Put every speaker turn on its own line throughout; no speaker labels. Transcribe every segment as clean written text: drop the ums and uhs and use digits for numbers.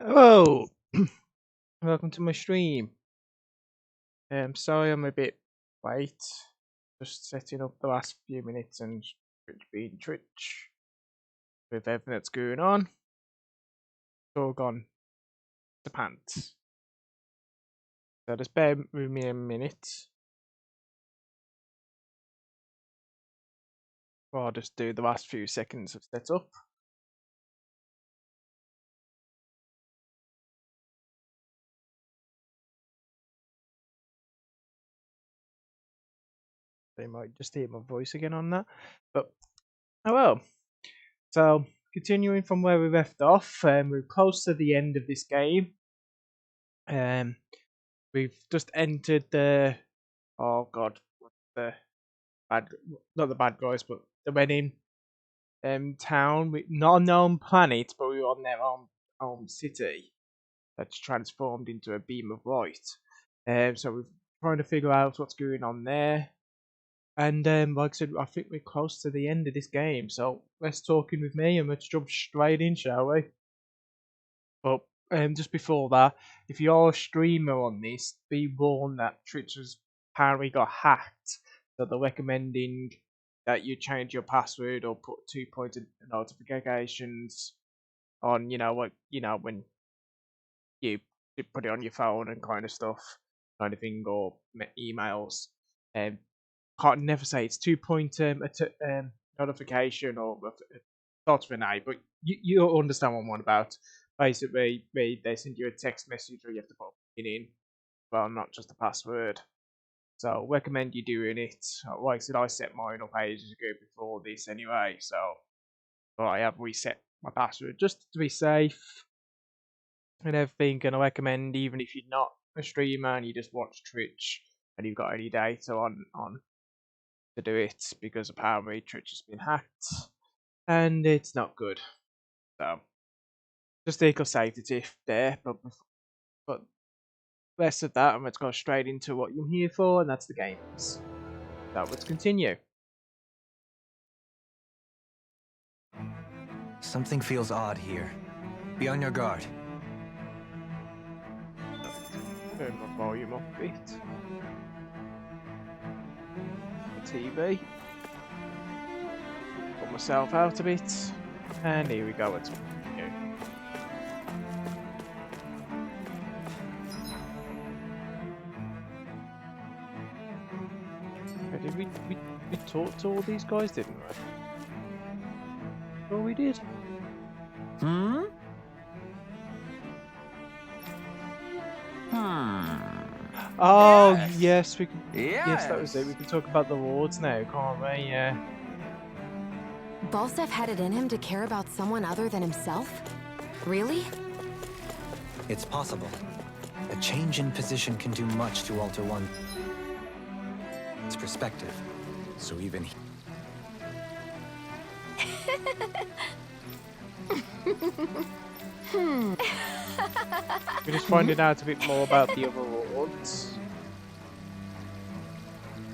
Hello, welcome to my stream. Sorry I'm a bit late. Just setting up the last few minutes and Twitch being Twitch with everything that's going on. It's all gone to pants. So just bear with me a minute. I'll just do the last few seconds of setup. They might just hear my voice again on that, but oh well. So continuing from where we left off, we're close to the end of this game. We've just entered the the bad, not the bad guys, but the wedding town with not a known planet, but we were on their own city that's transformed into a beam of light. So we're trying to figure out what's going on there. And like I said, I think we're close to the end of this game. So let's talk in with me and let's jump straight in, shall we? But just before that, if you're a streamer on this, be warned that Twitch has apparently got hacked. So they're recommending that you change your password or put 2 point notifications on, when you put it on your phone and kind of stuff, kind of thing, or emails. Can't never say it's 2 point notification or starts with an A, but you understand what I'm on about. Basically, they send you a text message or you have to put it in, well, not just a password. So recommend you doing it. Like I said, I set mine up ages ago before this anyway, so I have reset my password just to be safe and everything. And I recommend, even if you're not a streamer and you just watch Twitch and you've got any data on to do it, because apparently Twitch has been hacked and it's not good. So just take a safety tip there, but less of that, and let's go straight into what you're here for, and that's the games. So let's continue.
Something feels odd here. Be on your guard.
Turn my volume up a bit. The TV. Put myself out a bit. And here we go, let's continue. Okay, did we talk to all these guys, didn't we? Oh, we did. Oh, yes, we can. Yes, that was it. We can talk about the wards now, can't we? Yeah.
Balsef had it in him to care about someone other than himself? Really?
It's possible. A change in position can do much to alter one's perspective. So even
We're just finding out a bit more about the other wards.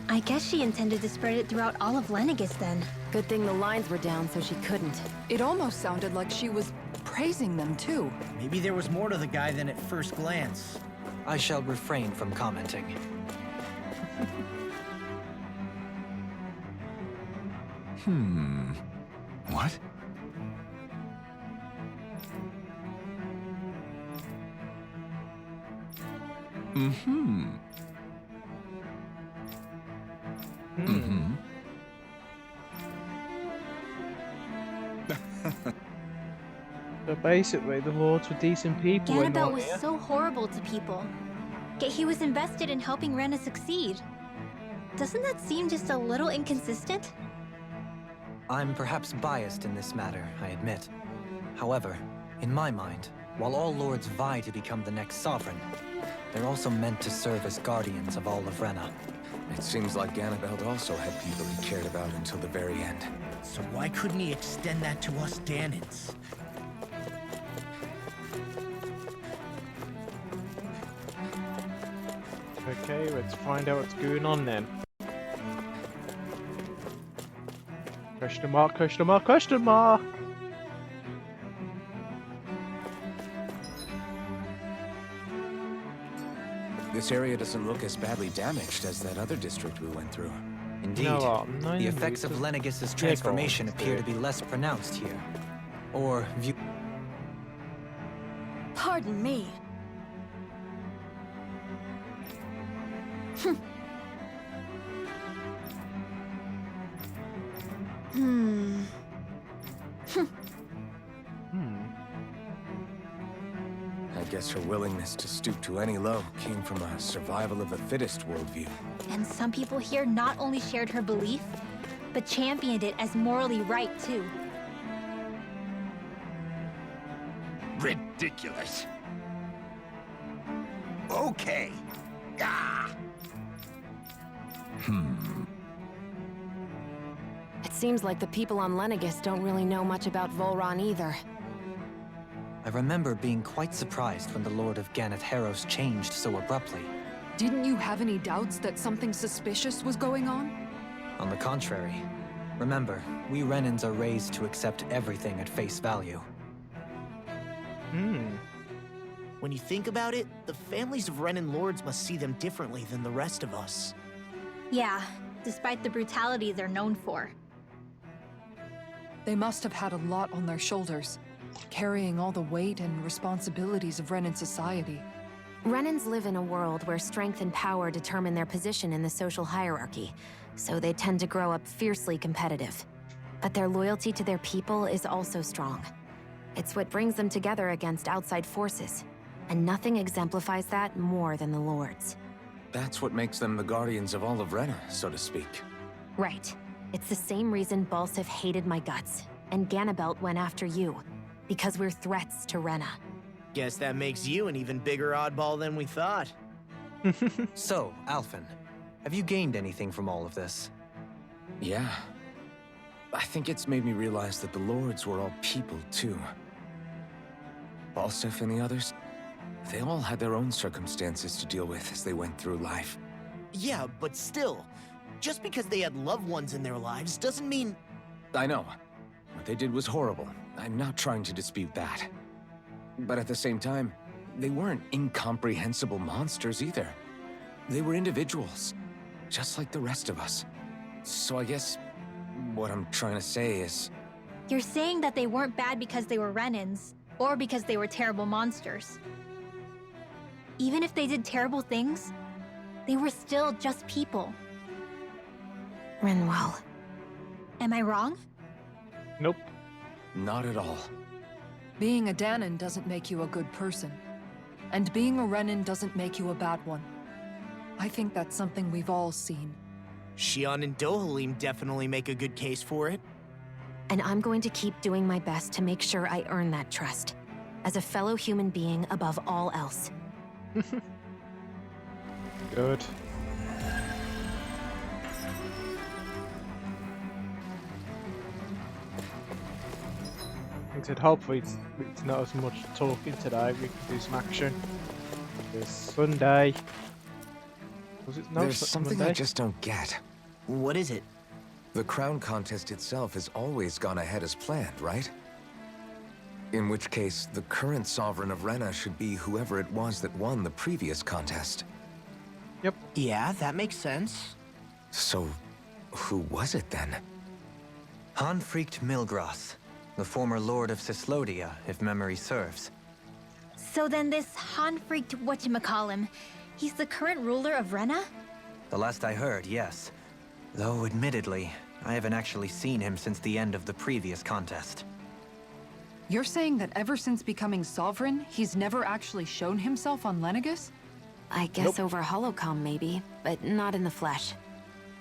I guess she intended to spread it throughout all of Lenegis then.
Good thing the lines were down so she couldn't.
It almost sounded like she was praising them too.
Maybe there was more to the guy than at first glance.
I shall refrain from commenting.
What?
So basically, the wards were decent people.
Ganabel was so horrible to people. Yet he was invested in helping Rena succeed. Doesn't that seem just a little inconsistent?
I'm perhaps biased in this matter, I admit. However, in my mind, while all lords vie to become the next sovereign, they're also meant to serve as guardians of all of Rena.
It seems like Ganabelt also had people he cared about until the very end.
So why couldn't he extend that to us Danans?
Okay, let's find out what's going on then. Question mark, question mark, question mark!
This area doesn't look as badly damaged as that other district we went through.
Indeed,
No,
the effects of Lenegus's transformation appear to be less pronounced here. Or view...
Pardon me. Hmm.
I guess her willingness to stoop to any low came from a survival of the fittest worldview.
And some people here not only shared her belief, but championed it as morally right, too.
Ridiculous. Okay. Ah.
It seems like the people on Lenegus don't really know much about Volron either.
I remember being quite surprised when the Lord of Ganath Haros changed so abruptly.
Didn't you have any doubts that something suspicious was going on?
On the contrary. Remember, we Renans are raised to accept everything at face value.
When you think about it, the families of Renan lords must see them differently than the rest of us.
Yeah, despite the brutality they're known for.
They must have had a lot on their shoulders, carrying all the weight and responsibilities of Renan society.
Renans live in a world where strength and power determine their position in the social hierarchy, so they tend to grow up fiercely competitive. But their loyalty to their people is also strong. It's what brings them together against outside forces, and nothing exemplifies that more than the Lords.
That's what makes them the guardians of all of Rena, so to speak.
Right. It's the same reason Balsif hated my guts, and Ganabelt went after you. Because we're threats to Rena.
Guess that makes you an even bigger oddball than we thought.
So, Alphen, have you gained anything from all of this?
Yeah. I think it's made me realize that the Lords were all people, too. Balsif and the others, they all had their own circumstances to deal with as they went through life.
Yeah, but still, just because they had loved ones in their lives doesn't mean...
I know. What they did was horrible. I'm not trying to dispute that. But at the same time, they weren't incomprehensible monsters either. They were individuals, just like the rest of us. So I guess what I'm trying to say is...
You're saying that they weren't bad because they were Renans, or because they were terrible monsters. Even if they did terrible things, they were still just people.
Rinwell.
Am I wrong?
Nope.
Not at all.
Being a Danan doesn't make you a good person. And being a Renan doesn't make you a bad one. I think that's something we've all seen.
Shion and Dohalim definitely make a good case for it.
And I'm going to keep doing my best to make sure I earn that trust. As a fellow human being above all else.
Good. Like I said, hopefully it's not as much talking today. We can do some action. It's Sunday. Was it? No,
There's
it's not
something
Monday.
I just don't get.
What is it?
The crown contest itself has always gone ahead as planned, right? In which case, the current sovereign of Rena should be whoever it was that won the previous contest.
Yep.
Yeah, that makes sense.
So, who was it then?
Hanfrikt Milgras, the former Lord of Cyslodia, if memory serves.
So then this Hanfrikt whatchamacallem, he's the current ruler of Rena?
The last I heard, yes. Though, admittedly, I haven't actually seen him since the end of the previous contest.
You're saying that ever since becoming sovereign, he's never actually shown himself on Lenegus?
I guess over Holocom maybe, but not in the flesh.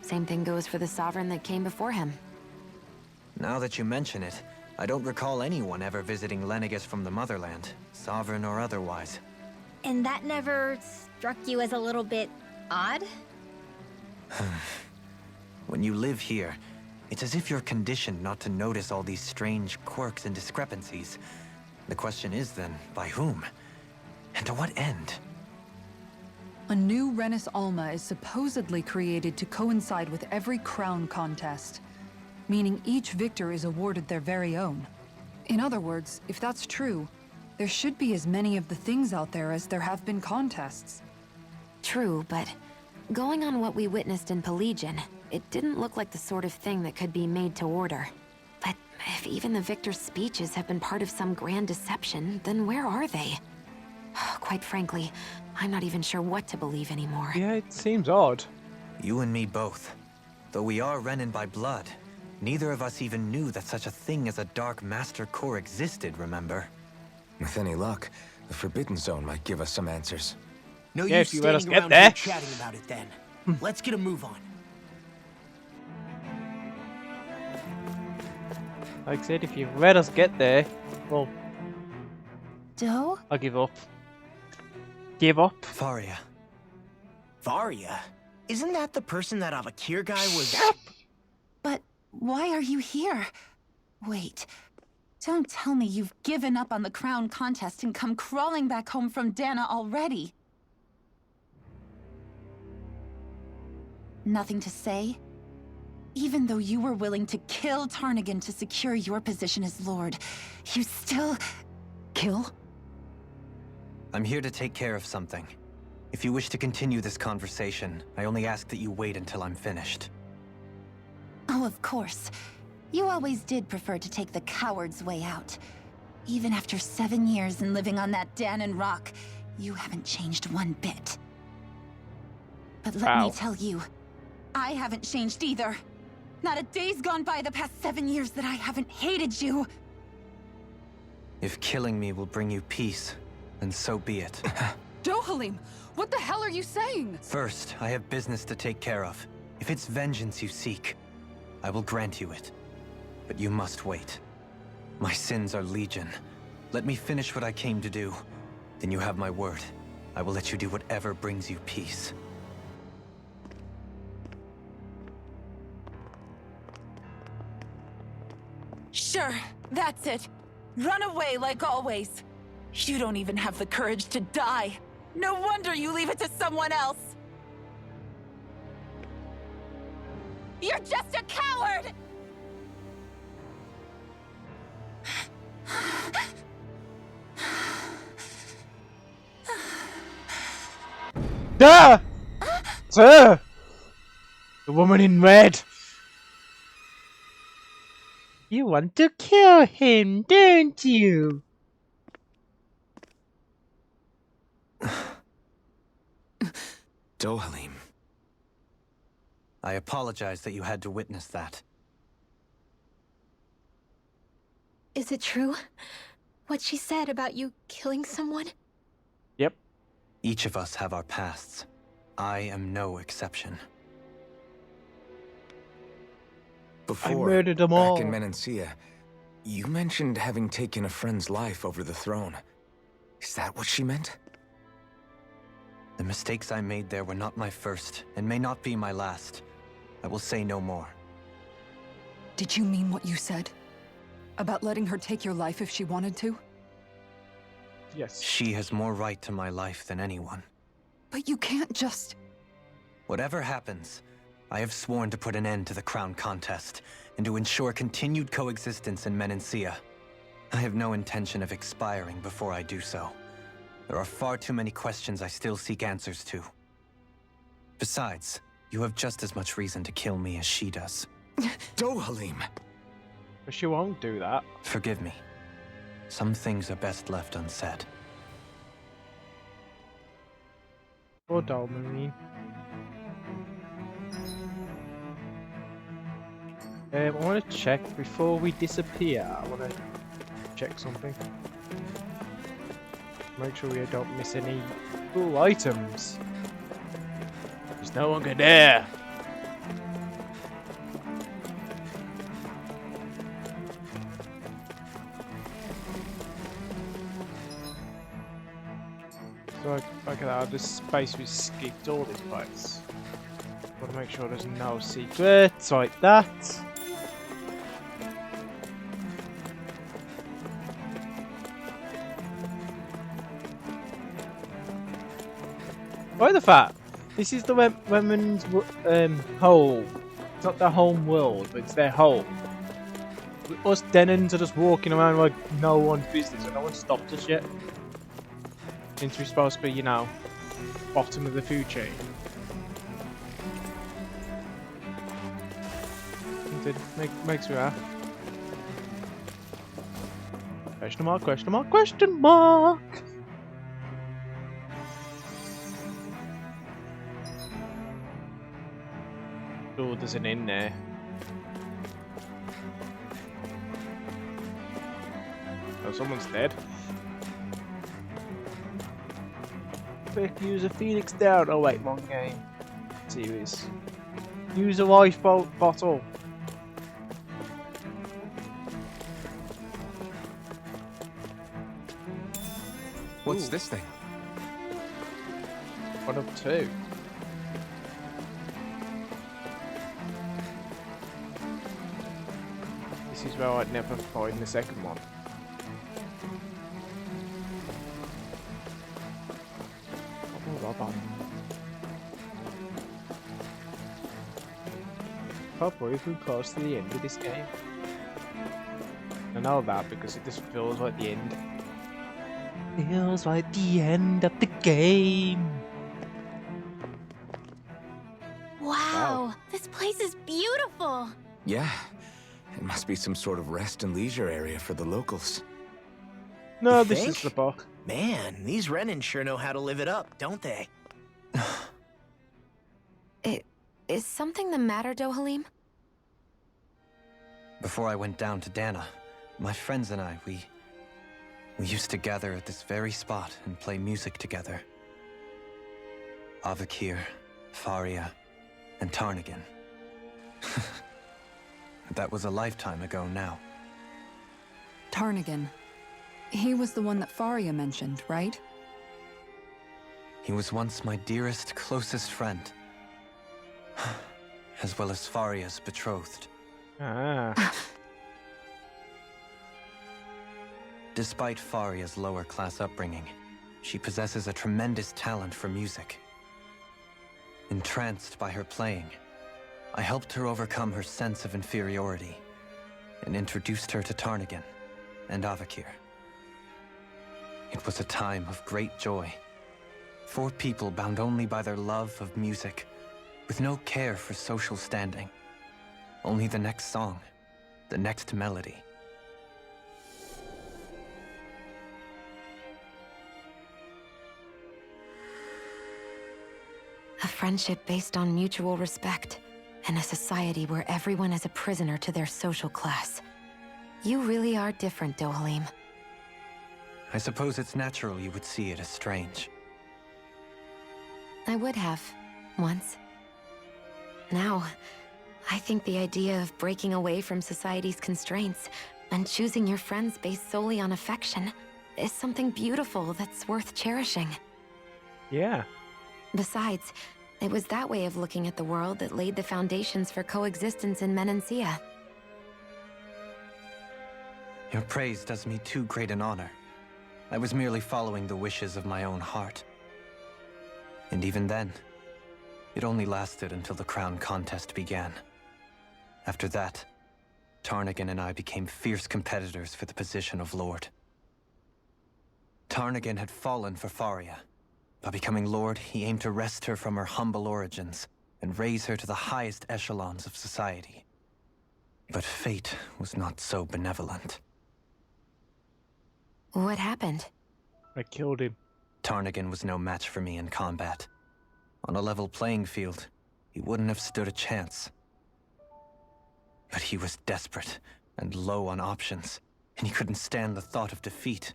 Same thing goes for the sovereign that came before him.
Now that you mention it, I don't recall anyone ever visiting Lenegus from the motherland, sovereign or otherwise.
And that never struck you as a little bit odd?
When you live here, it's as if you're conditioned not to notice all these strange quirks and discrepancies. The question is then, by whom? And to what end?
A new Renis Alma is supposedly created to coincide with every crown contest, meaning each victor is awarded their very own. In other words, if that's true, there should be as many of the things out there as there have been contests.
true, but going on what we witnessed in Pelegion, it didn't look like the sort of thing that could be made to order. But if even the victor's speeches have been part of some grand deception, then where are they? Quite frankly, I'm not even sure what to believe anymore.
Yeah, it seems odd.
You and me both. Though we are Renan by blood, neither of us even knew that such a thing as a Dark Master Core existed, remember?
With any luck, the Forbidden Zone might give us some answers.
No
Yeah,
use
if you let us
standing
get
around
there.
here chatting about it then. Let's get a move on.
Like I said, if you let us get there, well,
Doe?
I'll give up. Give up?
Faria.
Varia? Isn't that the person that Avakir guy was...
But why are you here? Wait. Don't tell me you've given up on the crown contest and come crawling back home from Dana already. Nothing to say? Even though you were willing to kill Tarnigan to secure your position as Lord, you still... Kill?
I'm here to take care of something. If you wish to continue this conversation, I only ask that you wait until I'm finished.
Oh, of course. You always did prefer to take the coward's way out. Even after 7 years and living on that Danon rock, you haven't changed one bit. But let me tell you, I haven't changed either. Not a day's gone by the past 7 years that I haven't hated you.
If killing me will bring you peace, then so be it.
Dohalim, what the hell are you saying?
First, I have business to take care of. If it's vengeance you seek, I will grant you it. But you must wait. My sins are legion. Let me finish what I came to do. Then you have my word. I will let you do whatever brings you peace.
Sure, that's it. Run away like always. You don't even have the courage to die. No wonder you leave it to someone else. You're just a coward!
Ah! Sir! The woman in red! You want to kill him, don't you?
Dohalim.
I apologize that you had to witness that.
Is it true? What she said about you killing someone?
Yep.
Each of us have our pasts. I am no exception.
Before,
murdered them all.
back in Menancia, you mentioned having taken a friend's life over the throne. Is that what she meant?
The mistakes I made there were not my first, and may not be my last. I will say no more.
Did you mean what you said? About letting her take your life if she wanted to?
Yes.
She has more right to my life than anyone.
But you can't just...
Whatever happens, I have sworn to put an end to the crown contest, and to ensure continued coexistence in Menancia. I have no intention of expiring before I do so. There are far too many questions I still seek answers to. Besides, you have just as much reason to kill me as she does.
Dohalim!
But she won't do that.
Forgive me. Some things are best left unsaid.
Poor Dalmarine. I want to check before we disappear. I want to check something. Make sure we don't miss any cool items. There's no one good there. So like that, this space we skipped all this place. Want to make sure there's no secrets like that. Why the fact? This is the women's hole. It's not their home world, but it's their home. Us Denons are just walking around like no one's business, and no one stopped us yet. Since we're supposed to be, you know, bottom of the food chain. It makes me laugh. Question mark, question mark, question mark! Oh, there's an inn there. Oh, someone's dead. Quick, use a Phoenix down. Oh wait, wrong game. Series. Use a lifeboat bottle.
What's
Ooh.
this thing?
1 of 2. This is where I'd never find the second one. Probably if we close to the end of this game. I know that because it just feels like the end. Feels like the end of the game.
Wow, this place is beautiful.
Yeah. It must be some sort of rest and leisure area for the locals.
No,
You
this
think?
is the book.
Man, these Renan sure know how to live it up, don't they?
Is something the matter, Dohalim?
Before I went down to Dana, my friends and I, we used to gather at this very spot and play music together. Avakir, Faria, and Tarnagan. That was a lifetime ago now.
Tarnagan. He was the one that Faria mentioned, right?
He was once my dearest, closest friend. As well as Faria's betrothed.
Ah.
Despite Faria's lower-class upbringing, she possesses a tremendous talent for music. Entranced by her playing, I helped her overcome her sense of inferiority and introduced her to Tarnagan and Avakir. It was a time of great joy. 4 people bound only by their love of music, with no care for social standing. Only the next song, the next melody.
A friendship based on mutual respect, and a society where everyone is a prisoner to their social class. You really are different, Dohalim.
I suppose it's natural you would see it as strange.
I would have, once. Now, I think the idea of breaking away from society's constraints and choosing your friends based solely on affection is something beautiful that's worth cherishing.
Yeah.
Besides, it was that way of looking at the world that laid the foundations for coexistence in Menancia.
Your praise does me too great an honor. I was merely following the wishes of my own heart. And even then, it only lasted until the crown contest began. After that, Tarnagan and I became fierce competitors for the position of Lord. Tarnagan had fallen for Faria. By becoming Lord, he aimed to wrest her from her humble origins and raise her to the highest echelons of society. But fate was not so benevolent.
What happened?
I killed him.
Tarnagan was no match for me in combat. On a level playing field, he wouldn't have stood a chance. But he was desperate and low on options, and he couldn't stand the thought of defeat.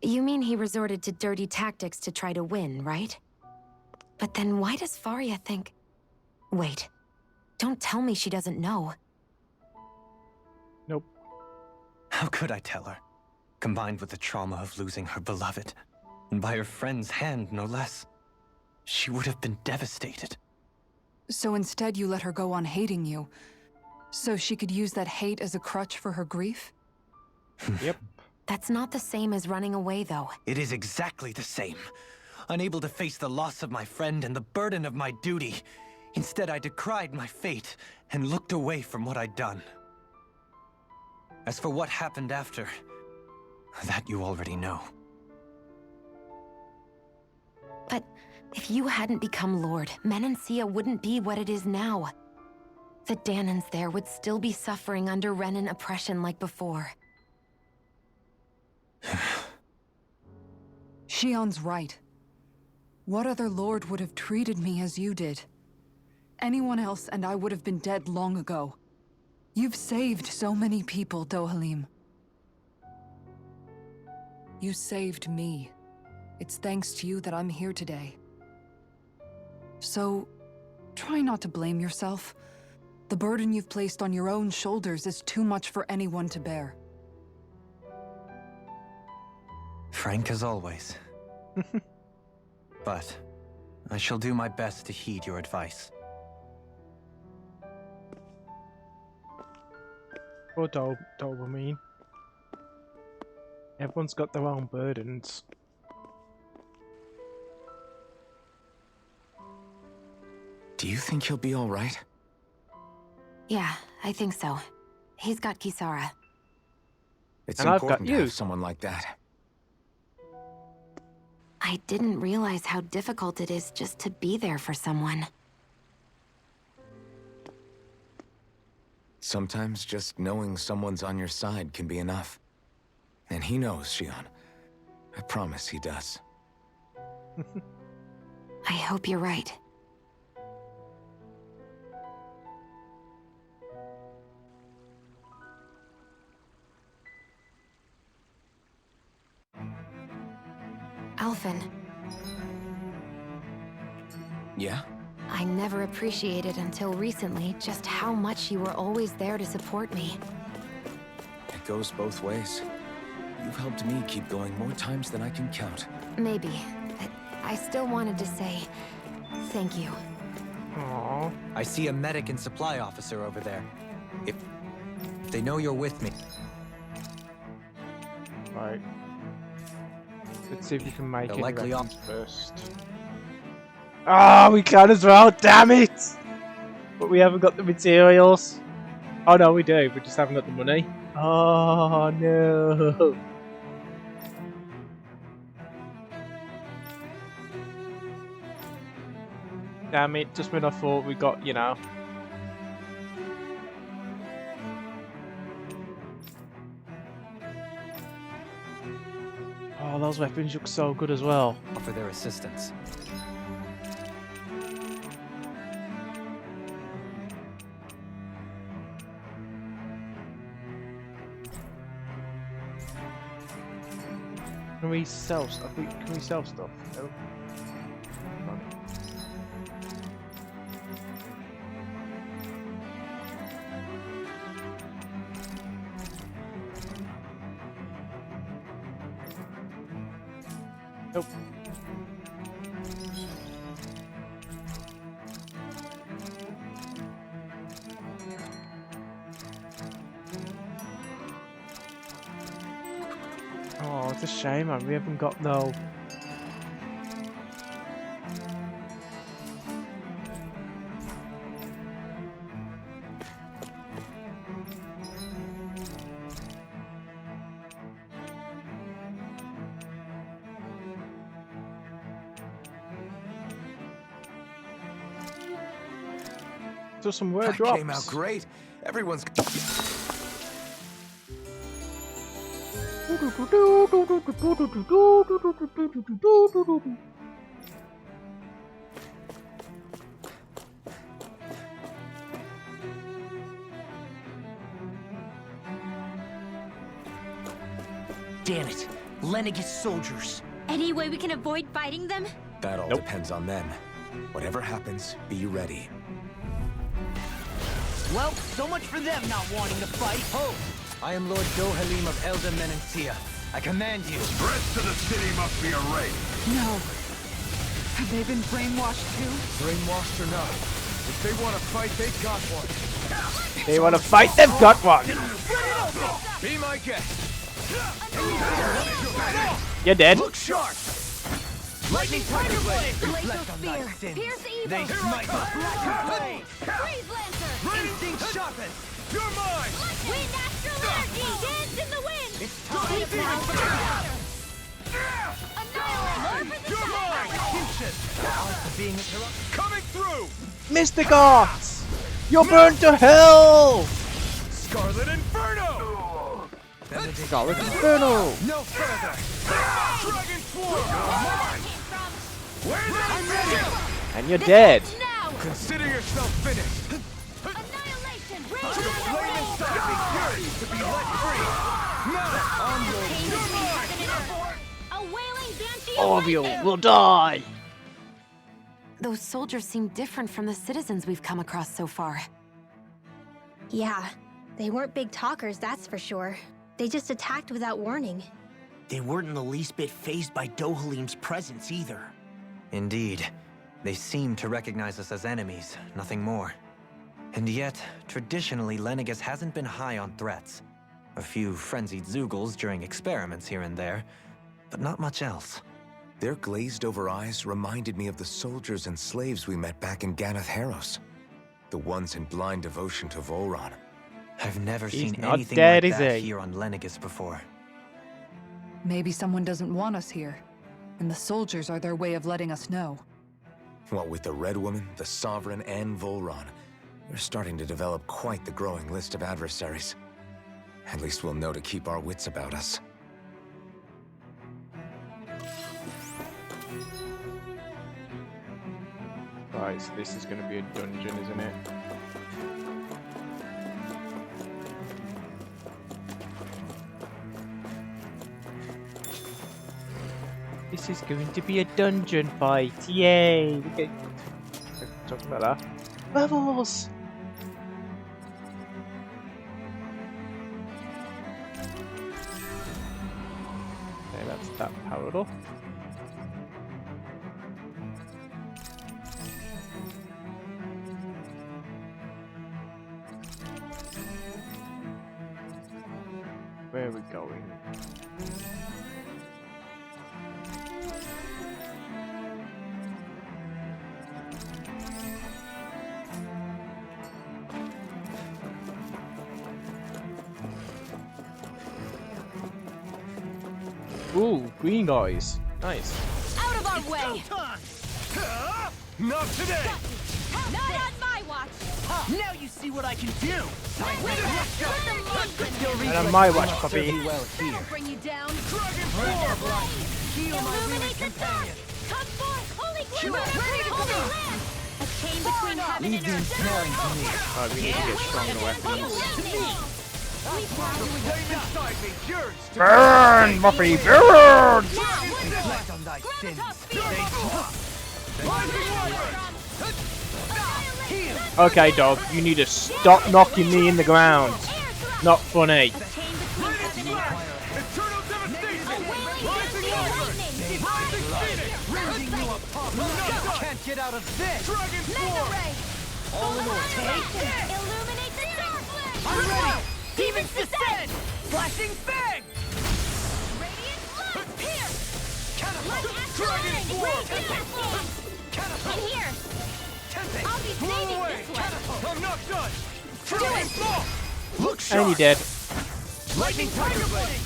You mean he resorted to dirty tactics to try to win, right? But then why does Faria think... Wait. Don't tell me she doesn't know.
Nope.
How could I tell her? Combined with the trauma of losing her beloved, and by her friend's hand, no less. She would have been devastated.
So instead you let her go on hating you, so she could use that hate as a crutch for her grief?
Yep.
That's not the same as running away, though.
It is exactly the same. Unable to face the loss of my friend and the burden of my duty, instead I decried my fate and looked away from what I'd done. As for what happened after, that you already know.
But if you hadn't become Lord, Menancia wouldn't be what it is now. The Danans there would still be suffering under Renan oppression like before.
Shion's right. What other lord would have treated me as you did? Anyone else and I would have been dead long ago. You've saved so many people, Dohalim. You saved me. It's thanks to you that I'm here today. So, try not to blame yourself. The burden you've placed on your own shoulders is too much for anyone to bear.
Frank as always. But I shall do my best to heed your advice.
Poor Doberman. Everyone's got their own burdens.
Do you think he'll be all right?
Yeah, I think so. He's got Kisara.
It's
And I've got
important to
you.
have someone like that.
I didn't realize how difficult it is just to be there for someone.
Sometimes just knowing someone's on your side can be enough. And he knows, Shion. I promise he does.
I hope you're right. Alphen,
Yeah?
I never appreciated until recently just how much you were always there to support me.
It goes both ways. You've helped me keep going more times than I can count.
Maybe, but I still wanted to say thank you.
Aww.
I see a medic and supply officer over there. If they know you're with me.
Right. Let's see if you can make
They're
it
likely
weapons first. Ah, we can as well, damn it! But we haven't got the materials. Oh no, we do, we just haven't got the money. Oh no. Damn it, just when I thought we got, you know. Oh, those weapons look so good as well.
For their assistance.
Can we sell stuff? Can we sell stuff? No. Nope. Oh, it's a shame, man. We haven't got no. Do some word
That
drops.
came out great. Everyone's...
Damn it. Lenegis soldiers.
Any way we can avoid fighting them?
That all
Nope.
depends on them. Whatever happens, be ready.
Well, so much for them not wanting to fight.
Ho! I am Lord Dohalim of Elda Menancia. I command you.
Threats to the city must be erased.
No. Have they been brainwashed too?
Brainwashed or not, if they want to fight, they got one.
They want to fight? They've got one.
Be my guest.
You're dead.
Look sharp! Lightning Tiger Blade!
Glacial Spear! Pierce Evil!
They smite blade!
Freeze Lancer!
Instinct sharpened!
You're mine.
Wind Astral Energy! Dance in the wind!
It's time!
Annihilate! Lure for the
You're mine.
sky!
Coming through!
Mr. Goth! You're burned to hell!
Scarlet Inferno!
Scarlet Inferno!
No further! Dragon Swarm! Where's that?
And you're dead.
Consider yourself finished!
Annihilation!
The flame inside me yearns to be let free! Now, on your
A wailing banshee!
All of you will die!
Those soldiers seem different from the citizens we've come across so far.
Yeah, they weren't big talkers, that's for sure. They just attacked without warning.
They weren't in the least bit fazed by Dohalim's presence either.
Indeed. They seem to recognize us as enemies, nothing more. And yet, traditionally, Lenegis hasn't been high on threats. A few frenzied Zeugles during experiments here and there, but not much else.
Their glazed-over eyes reminded me of the soldiers and slaves we met back in Ganath Haros. The ones in blind devotion to Volron.
I've never
He's
seen
not
anything
dead,
like
is
that
he?
here on Lenegis before.
Maybe someone doesn't want us here, and the soldiers are their way of letting us know.
What with the Red Woman, the Sovereign, and Volron, we're starting to develop quite the growing list of adversaries. At least we'll know to keep our wits about us.
Right, so this is going to be a dungeon, isn't it? This is going to be a dungeon fight. Yay! We get talking about that. Levels. Okay, that's that powered up. Where are we going? Ooh, green guys. Nice.
Out of our way!
Not today!
Not on my watch!
Now you see what I can do!
And on my watch, puppy.
Well here.
Bring you down!
Dragon Swarm!
Illuminate the dark! Come forth, holy glimmer! Holy land! A chain between heaven and earth!
Oh, we need to get stronger weapons.
The flame inside me yearns to
Burn, Muffy, burn!
Reflect on thy sins.
Okay, dog, you need to stop knocking me in the ground. Not funny.
Eternal devastation! Rising upward! Rising phoenix!
Can't get out of this!
Dragon Swarm!
All in order.
Illuminate the dark!
I'm ready! Demons descend! Flashing fang!
Radiant light! Pierce!
Catapult!
Dragon Swarm!
In here!
Tempest!
I'll be saving
Away!
this one!
Catapult! I'm not done! Dragon Swarm! Look sharp!
And you dead.
Lightning Tiger Blade!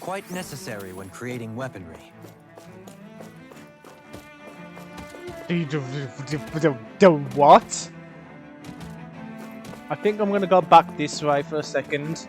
Quite necessary when creating weaponry.
The what? I think I'm gonna go back this way for a second.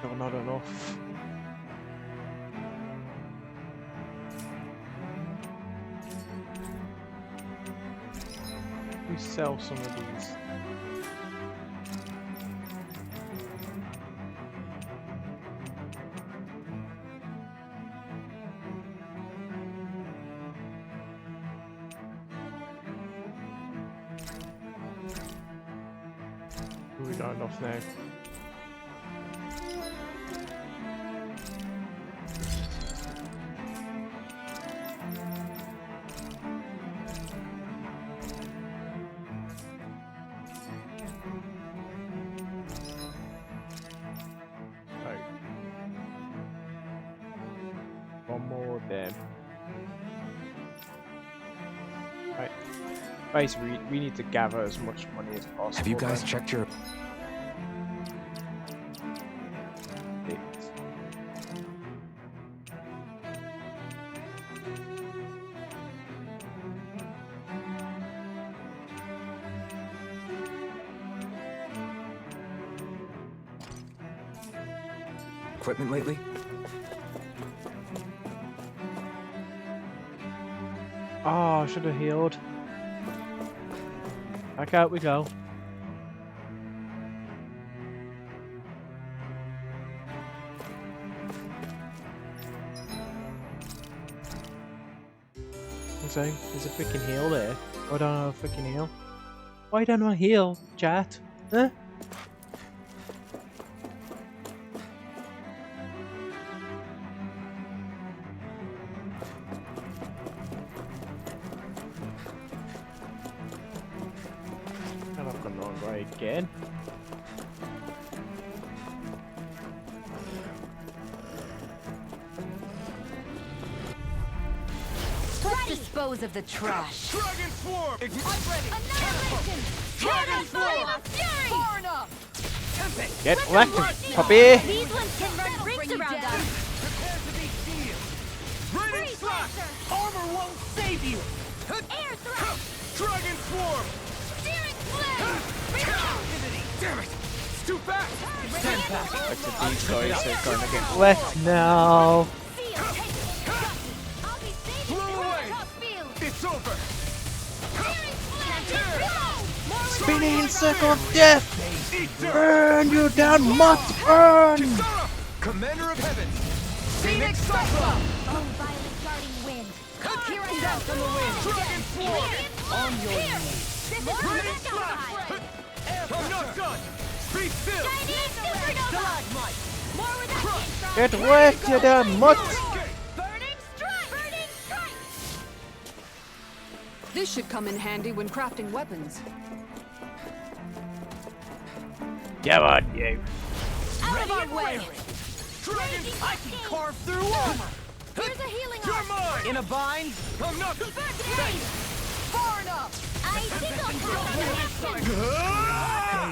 No, not enough. We sell some of these. We got enough now. Damn. Right. Basically, we need to gather as much money as possible.
Have you guys
then.
checked your... equipment lately?
Oh, I should have healed. Back out we go. So, there's a freaking heal there. Why don't I have a freaking heal? Why don't I heal, chat? Huh? And I've gone the wrong way again.
Let's dispose of the trash.
Dragon Swarm!
Annihilation! Dragon Fury! Far enough!
Get wrecked, puppy!
These ones can run rings around us.
Prepare to be sealed! Raining Slash! Armor won't save you!
Air thrust!
Dragon Swarm!
Steering flame!
Damn it! It's too fast!
Stand back!
Look at these guys are going to get wrecked now.
I'll be safe
Blow
in
away!
a tough field.
It's over!
Steering flame! More
Spinning circle of death!
Eat dirt!
Burn you down, mutt! Burn!
Kisara! Commander of Heaven! Phoenix Cyclone!
Oh, violent guarding wind.
Here I go from the wind! Dragon Swarm! On your knees!
This is
Raining
backup
Slash!
time.
I'm not done! Be still!
Chinese supernova! More where that came from.
Get wrecked, you damn mutt!
Burning strike! Burning strike!
This should come in handy when crafting weapons.
Come on, you.
Out of our way!
Dragon!
I can
Carve through armor!
Here's a healing
You're
arm.
mine!
In a bind?
I'm not...
Far enough! I think I'll count on your action!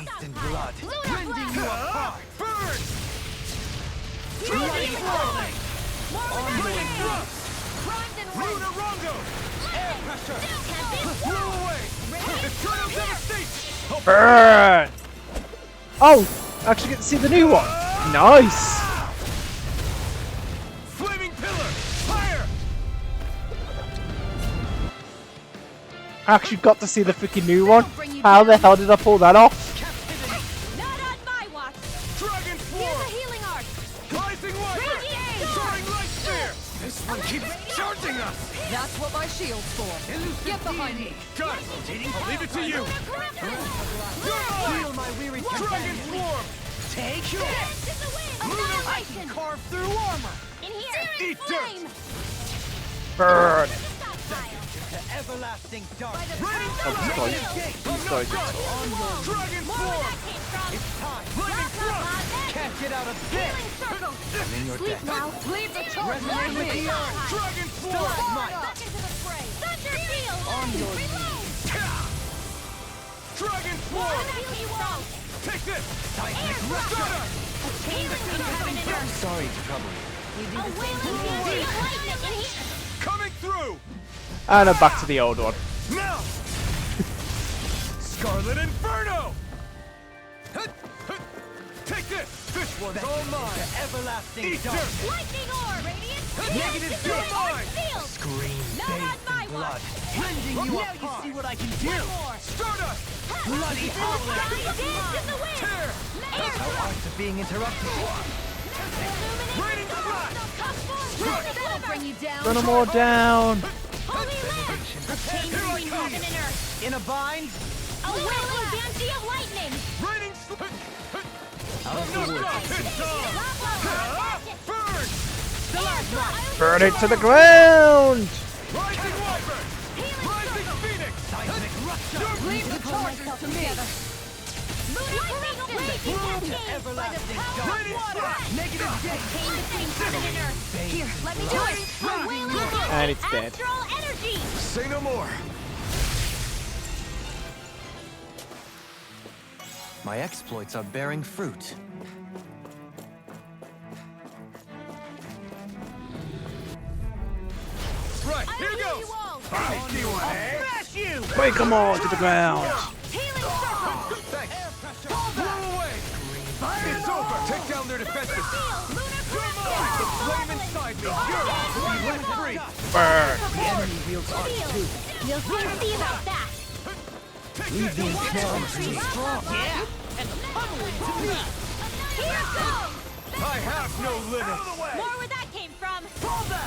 Bathed in blood.
Rending you apart! Burn!
Dragon
Fly!
More with
Raining
that
Thrust!
Primed and wind!
Lunar Rondo!
Air
pressure.
Tempest
Blow
Wall!
away! Eternal Devastation!
Burn! Oh! I actually get to see the new one! Nice!
Flaming Pillar! Fire!
I actually got to see the freaking new one. How the hell did I pull that off?
Not on my watch!
Dragon
Here's
Swarm!
a healing arc!
Rising Wyvern!
Radiate!
Soaring Light Spear! This one keeps charging us!
That's what my shield's for. Get behind me.
Got it! I'll leave it to you!
Feel my weary
Dragon Swarm!
Take your
This is the wind! Annihilation!
carve through armor
In here!
Eat dirt!
Burn!
Stockpile!
to everlasting dark.
Raining
These guys are tough.
Dragon
More where
Swarm!
that came from!
It's time.
Lightning Thrust!
Can't get out of bed.
Healing circle!
I'm in your
Sleep
debt.
now! Leave the charge!
Resonate with the earth.
Dragon Swarm!
Back into the fray! Thunder field!
On your
Reload!
Dragon
More
Swarm!
where that came from!
Take this!
Air thrust! A healing component in earth!
Sorry to trouble you.
A wailing banshee of lightning in here!
Coming through!
And I'm back to the old one.
Now! Scarlet Inferno! Take this! This one's all mine!
Everlasting
Eat
dark.
dirt!
Lightning ore! Radiant!
Negative
Yes,
you're mine!
Field!
Scream
Not on
bathed
my
in blood.
watch!
Rending you
Now
apart.
you see
what I can do.
One more!
Stardust!
Bloody howling.
Dance in the wind!
Tear!
That's how arts are being interrupted.
Raining Flash!
That'll bring you down!
Run them all down!
Holy land! A chain between heaven and earth!
In a bind?
A wailing banshee of lightning!
Raining
Out of the woods.
It's on! Burn!
Burn it to the ground!
Rising Wyvern! Rising Phoenix!
Seismic rupture.
You're
Leave the charges to me.
Lightning
Everlasting dark. Negative gate.
Came between heaven and earth. Here, let me do it.
And it's dead.
Astral energy.
Say no more.
My exploits are bearing fruit.
Right, here goes. Smash you.
Break them all to the ground.
Thanks. Blow away. It's over. Take down their defenses. The flame inside me. You're let free.
Burn.
The enemy wields art too.
We'll soon see about that.
Leave these cannons to me.
Yeah. And the pummeling to me. Here goes.
I have no limits.
More where that came from. Mega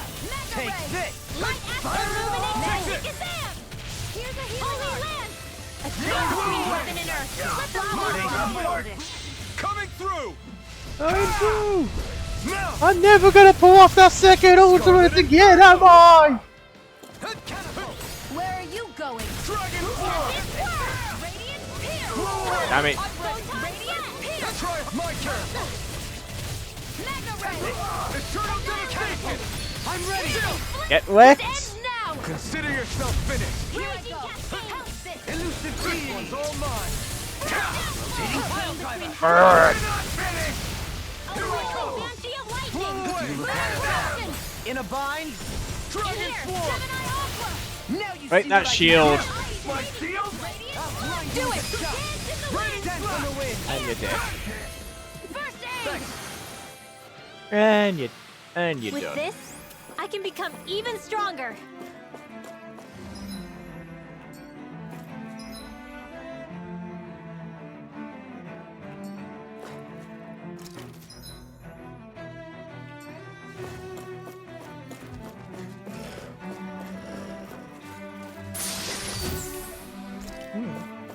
Take
ray.
this.
Light illuminate.
Take this.
Kazam. Here's a healing land. A chain between heaven and earth. Flip
Coming through.
I'm through.
Now.
I'm never gonna pull off that second ultimate again, am I?
Where are you going?
Dragon Force.
Radiant Pierce.
Damn it.
Radiant Pierce.
Try my turn.
Mega ray.
Eternal dedication. I'm ready.
Get wet.
End now.
Consider yourself finished.
Raging cascade.
Elusive being. This one's all mine. Rotating pile driver.
Burn.
Here I go.
Banshee of lightning.
Away. In a bind. Dragon Swarm.
Gemini Aqua.
Now you
Break
see
that
what I
shield.
can do. My shield.
Do it.
Dance on the wind.
And you're dead.
First aid.
And you're
With
done.
this, I can become even stronger.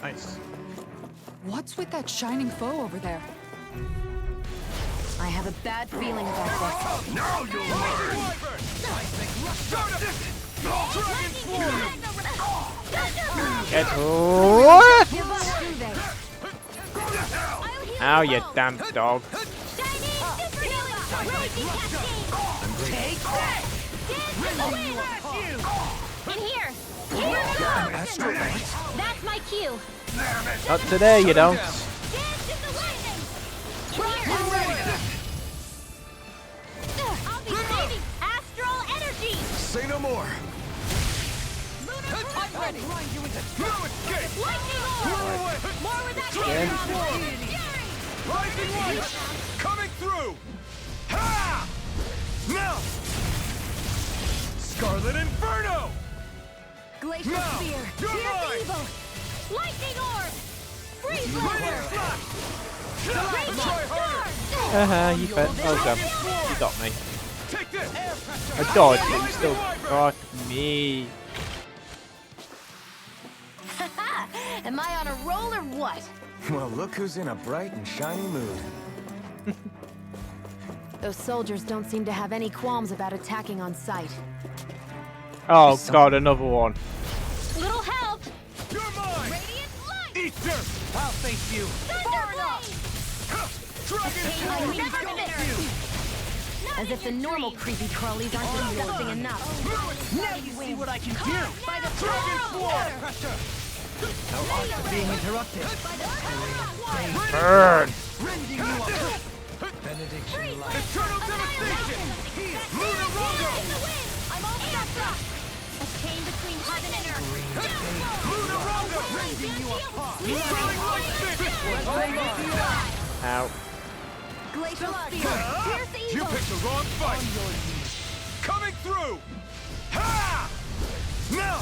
Nice.
What's with that shining foe over there?
I have a bad feeling about this.
Now you'll learn. Dragon Swarm.
Get what?
Give up, do they?
Ow, you damn dog.
Take that! In here! That's my cue!
Not today, you don't.
Dance in the lightning! I'll be saving astral energy!
Say no more.
Lunar
I'm ready. No escape.
Lightning
Blow
orb!
away.
More where that
Dragon
came from!
Swarm.
Fury!
Rising light. Coming through. Ha! Now. Scarlet Inferno.
Glacial
Now,
Spear!
you're
Here's
mine.
the evil! Lightning orb! Freeze
Lightning
laser!
Slash.
Radiant
Try harder.
Haha, you bet. Oh, damn. You got me.
Take this.
I dodged, but you still got me.
Am I on a roll or what?
Well, look who's in a bright and shiny mood.
Those soldiers don't seem to have any qualms about attacking on sight.
Oh god, another one.
Little help!
You're mine.
Radiant light!
Eat dirt. I'll face you.
Thunderblade!
Dragon
I
Swarm.
never
Engulf you.
As if the normal creepy crawlies aren't interesting enough.
Now you see what I can do.
By the
Dragon Swarm.
Pressure. No odds of being interrupted.
Burn.
Rending you up. Benediction light.
Eternal devastation. Lunar Rondo.
I'm all stuck up! A chain between heaven and earth!
Lunar Rondo.
Rending you apart!
Burning light fist.
Ow.
Glacial Spear! Here's the
You
evil!
picked the wrong fight. Coming through. Ha! Now.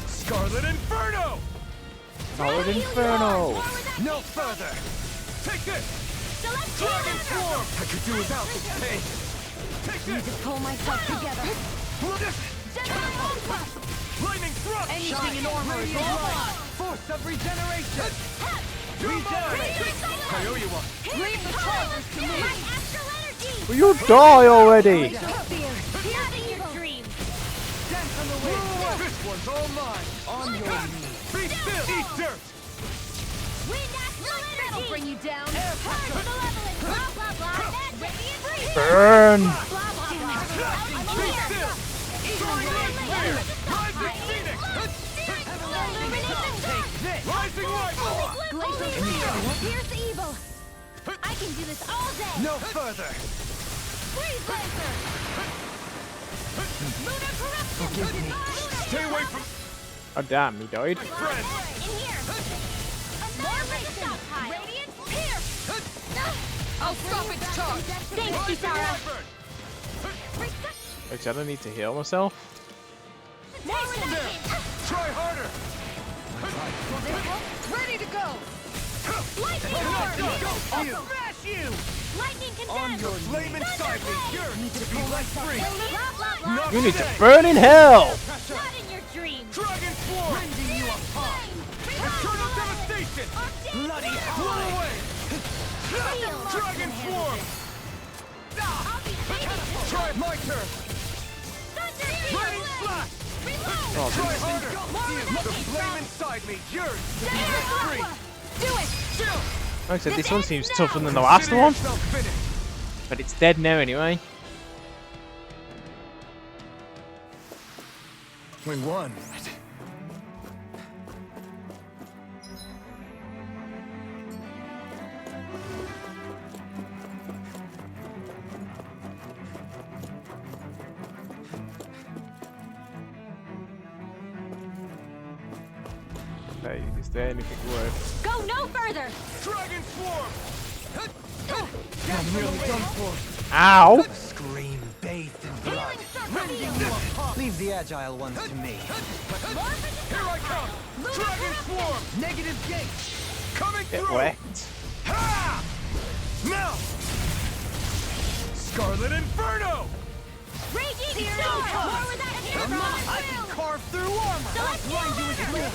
Scarlet Inferno.
Solid Inferno.
No further. Take this.
Celestial
Dragon Swarm. I could do without this pain. Take
Need
this.
to pull myself together.
Gemini Aqua!
Lightning thrust.
Anything in armor is all mine. Force of regeneration.
I owe you one.
Leave the chargers to me! My astral energy!
Will you die already?
Glacial Spear! Here's your dream!
Dance on the wind.
This one's all mine.
On your knees.
Be still. Eat dirt.
Wind astral energy! I'll bring you down. Purge malevolence. Blah blah blah. Radiant freeze.
Burn!
Blah blah blah. I'm here.
Rising Phoenix! Rising Light!
Glacial Steel. Pierce evil. I can do this all day.
No further!
Freeze Lancer. Lunar corruption.
Forgive me. Stay away from
Oh damn, he died.
my friend!
In here. More resistance. Radiant Pierce. I'll stop its charge. Thanks, Kisara.
Wait, I don't need to heal myself.
Try harder!
Ready to go!
Lightning
Go!
Orb.
I'll smash you!
Lightning
On
condemned.
your flame inside me! Yours to be let free!
Blah blah blah.
Not
You need to
today.
burn in hell!
Not in your dreams.
Dragon Swarm!
Rending you apart.
Eternal devastation!
Bloody
Blow away! Dragon Swarm!
I'll be saving.
Try my turn! Lightning Slash!
Oh,
Try harder! The flame inside me! Yours to be let free!
Do it.
Chill!
like I said, this one seems tougher than the last one,
Consider yourself finished.
but it's dead now anyway.
We won.
Okay, is there anything worth?
Go no further.
Dragon Swarm! I'm nearly done for.
Ow!
Scream bathed in blood.
Leave the agile ones to me.
Here I come! Dragon Swarm!
Negative gate.
Coming
Get
through!
wrecked.
Ha! Now! Scarlet Inferno!
Raging Star. More with that
I can carve through armor.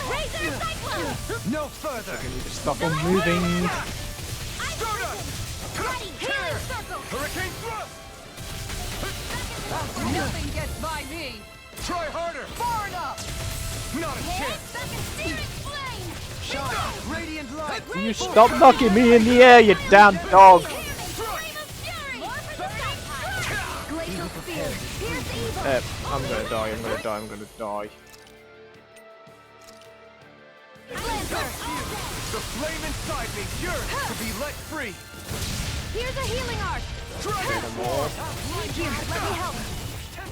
Razor Cyclone.
No further.
Stop on moving.
Stardust!
Ready. Healing Circle.
Hurricane Thrust!
Nothing gets by me!
Try harder!
Far enough!
Not a chance!
Second Searing Flame.
Shine. Radiant light.
Will you stop knocking me in the air, you damn dog?
Flame of Fury. More for the Glacial Spear. Pierce evil.
I'm gonna die, I'm gonna die, I'm gonna die.
Lancer.
The flame inside me, yours to be let free!
Here's a healing arc.
Dragon
More.
Need you. Let me help.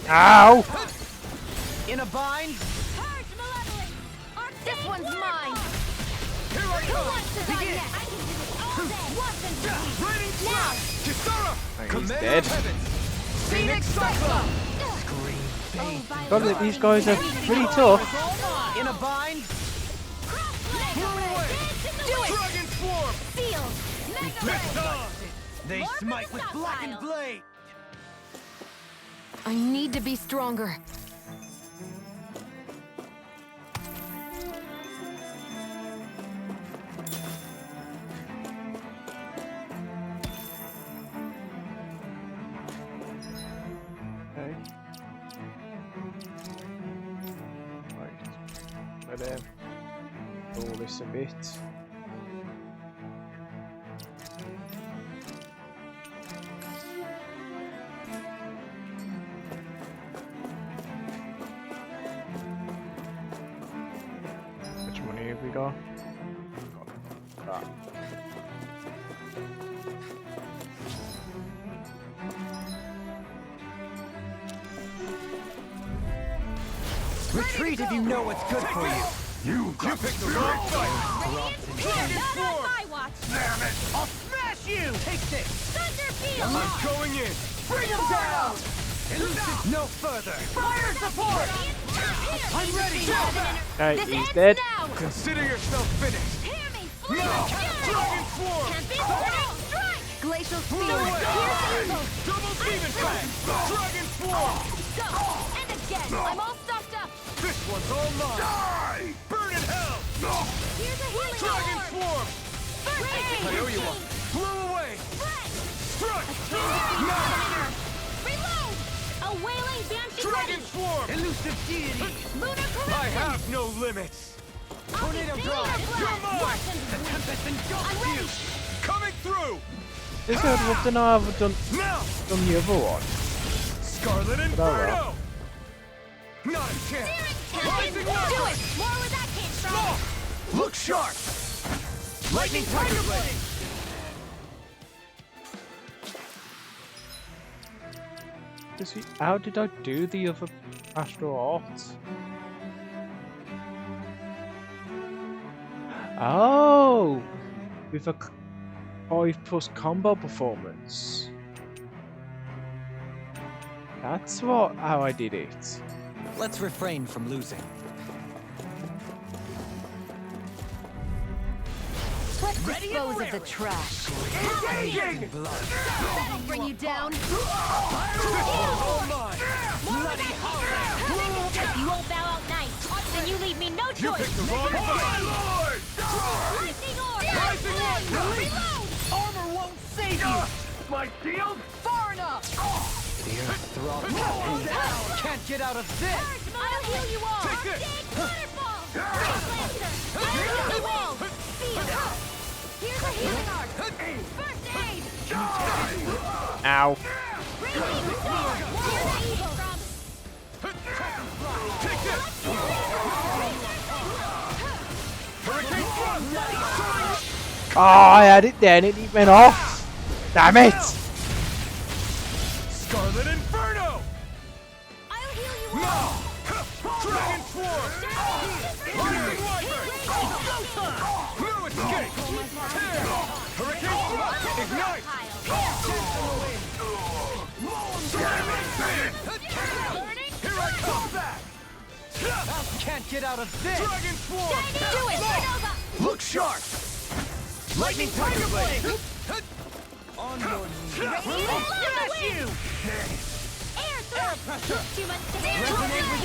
Ow!
In a bind.
Purge malevolence. This one's mine.
Here I
Who
come!
wants to die next? I can do this all day. Once and for all.
Raining
Now.
Slash! Kisara!
He's
Commander
dead.
of Heavens! Phoenix Cyclone!
Scream bathed.
God, these guys are pretty tough.
In a bind.
Dragon Swarm!
Seal.
It's on!
They
More for
smite
the
with blackened
stockpile.
blade.
I need to be stronger.
Okay. Right. Let all this a bit. Which money have we got? Got that.
Retreat if you know what's good for you.
You picked the wrong fight! Dragon
Not on
Swarm!
my watch.
Damn it!
I'll smash you. Take this.
Thunder Field.
I'm going in!
Bring him down. No further.
Fire support.
I'm ready.
Okay,
This
he's
ends
dead.
now.
Consider yourself finished!
Hear me. Flame
No!
of Fury.
Dragon Swarm!
Can't be stopped. Strike.
Glacial
Blow
Spear!
away!
Pierce evil.
Double demon fang! Dragon Swarm!
Go. And again. I'm all stocked up.
This one's all mine! Die! Burn in hell!
Here's a healing
Dragon
orb.
Swarm!
First aid.
I owe you one! Blow away!
Breath.
Strike!
Now. Reload. A wailing banshee
Dragon
ready.
Swarm!
Elusive deity.
Lunar
I
corruption.
have no limits!
Tornado
Feel
drive.
your blood.
You're mine.
Watch and
The tempest engulfs
I'm
you.
ready.
through!
This I'd love to know how I've done the other one.
Scarlet Inferno! Not a chance! Rising
Do
Wiper!
it! More where that came from!
Look sharp! Lightning Tiger Blade!
How did I do the other Astral Arts? Oh! With a 5+ combo performance. That's how I did it.
Let's refrain from losing.
Let's dispose of the trash.
Engaging!
That'll bring you down.
All mine!
Bloody If you won't bow out nice, then you leave me no choice!
You picked the wrong fight! Lord!
Lightning Orb!
Rising Wiper!
Reload!
Armor won't save you!
My shield?
Far enough!
Fear throb.
Can't get out of this!
I'll heal you all!
Take this!
Big waterfall! Big lancer! I'll heal the wall! Feel! Here's a healing arc! First aid!
Ow.
Raging sword! Here's the evil from...
Take this! Hurricane Thrust!
Oh, I had it then, it went off. Damn it!
Scarlet Inferno!
I'll heal you all!
Dragon Sword! Rising Wiper! No escape! Tear! Hurricane Thrust! Ignite! Here I come back!
Can't get out of this!
Dragon Sword!
Do it, Nova!
Look sharp! Lightning Tiger Blade!
On your knees!
Smash you! Air pressure! Too much to handle!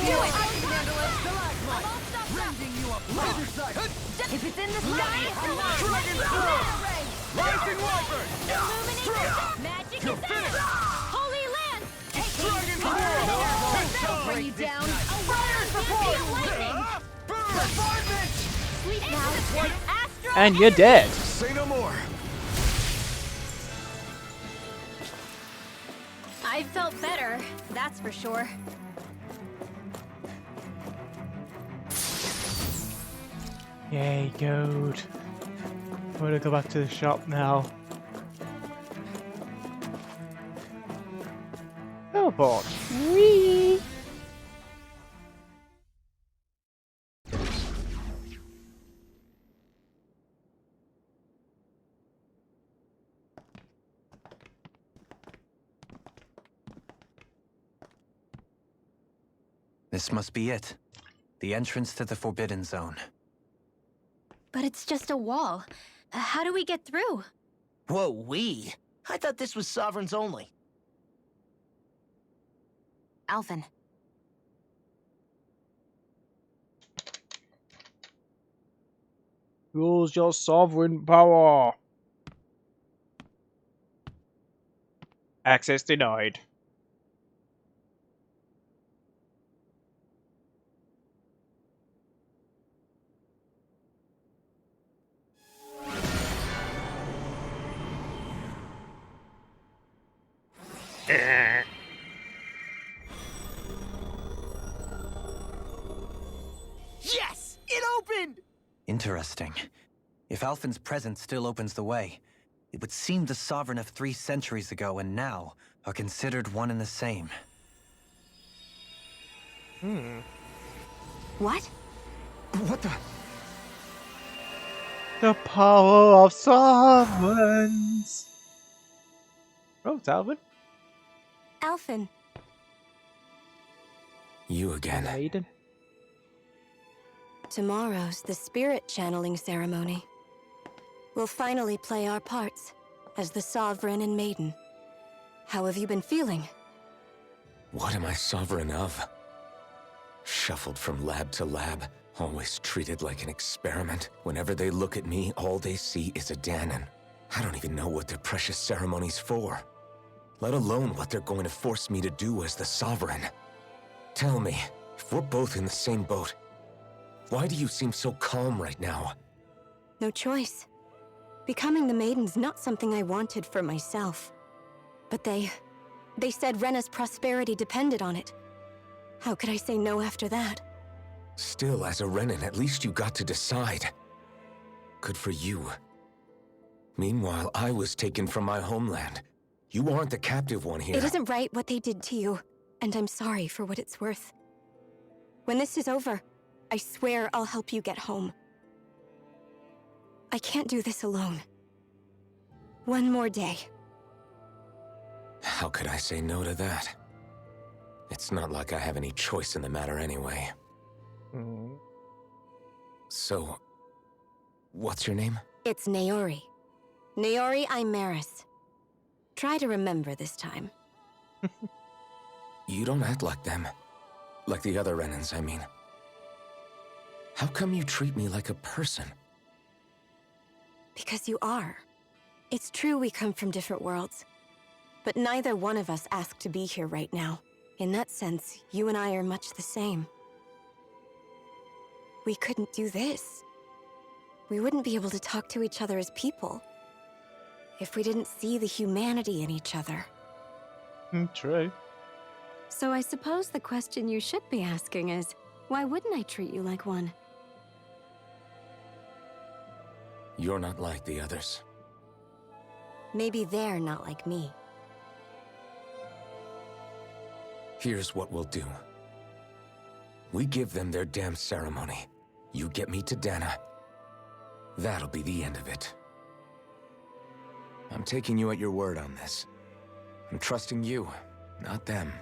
Do it!
Rending you apart!
If it's in the sky,
Dragon Sword! Rising Wiper!
Illuminate! Magic is there! Holy Lance!
Dragon Sword!
that'll bring you down.
A wild champion lightning!
Bombardment!
Sleep now! Astro!
And you're dead.
Say no more!
I felt better, that's for sure.
Yay, good. I'm gonna go back to the shop now. Teleport. Whee!
This must be it. The entrance to the Forbidden Zone.
But it's just a wall. How do we get through?
Whoa, we? I thought this was Sovereigns only.
Alphen.
Use your sovereign power. Access denied.
Yes! It opened!
Interesting. If Alphen's presence still opens the way, it would seem the Sovereign of 3 centuries ago and now are considered one and the same.
What?
What the?
The power of sovereigns. Oh, it's Alvin.
Alphen.
You again.
Maiden.
Tomorrow's the spirit channeling ceremony. We'll finally play our parts as the Sovereign and Maiden. How have you been feeling?
What am I sovereign of? Shuffled from lab to lab, always treated like an experiment. Whenever they look at me, all they see is a Dahnan. I don't even know what their precious ceremony's for, let alone what they're going to force me to do as the Sovereign. Tell me, if we're both in the same boat, why do you seem so calm right now?
No choice.
Becoming the Maiden's not something I wanted for myself. But they said Rena's prosperity depended on it. How could I say no after that?
Still, as a Renan, at least you got to decide. Good for you. Meanwhile, I was taken from my homeland. You aren't the captive one here.
It isn't right what they did to you, and I'm sorry for what it's worth. When this is over, I swear I'll help you get home. I can't do this alone. One more day.
How could I say no to that? It's not like I have any choice in the matter anyway. So, what's your name?
It's Naori. Naori Imaris. Try to remember this time.
You don't act like them. Like the other Renans, I mean. How come you treat me like a person?
Because you are. It's true we come from different worlds. But neither one of us asked to be here right now. In that sense, you and I are much the same. We couldn't do this. We wouldn't be able to talk to each other as people if we didn't see the humanity in each other.
True.
So I suppose the question you should be asking is, why wouldn't I treat you like one?
You're not like the others.
Maybe they're not like me.
Here's what we'll do. We give them their damn ceremony. You get me to Dana. That'll be the end of it. I'm taking you at your word on this. I'm trusting you, not them.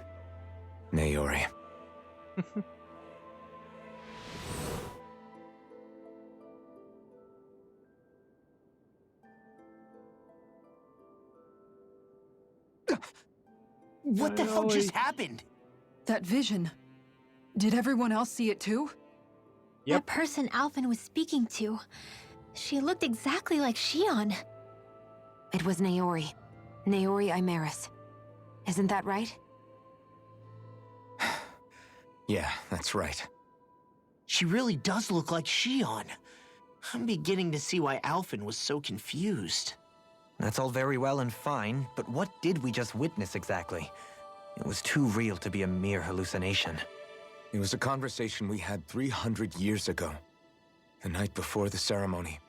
Naori.
What the hell just happened?
That vision. Did everyone else see it too?
That person Alphen was speaking to, she looked exactly like Shion.
It was Naori. Naori Imaris. Isn't that right?
Yeah, that's right.
She really does look like Shion. I'm beginning to see why Alphen was so confused.
That's all very well and fine, but what did we just witness exactly? It was too real to be a mere hallucination.
It was a conversation we had 300 years ago. The night before the ceremony.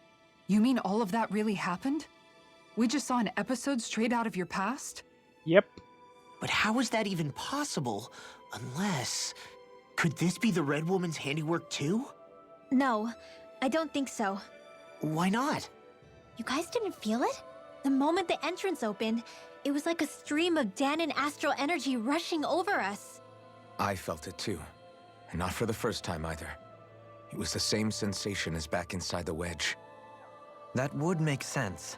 You mean all of that really happened? We just saw an episode straight out of your past?
Yep.
But how is that even possible? Unless... Could this be the Red Woman's handiwork too?
No, I don't think so.
Why not?
You guys didn't feel it? The moment the entrance opened, it was like a stream of Danon astral energy rushing over us.
I felt it too. And not for the first time either. It was the same sensation as back inside the wedge.
That would make sense.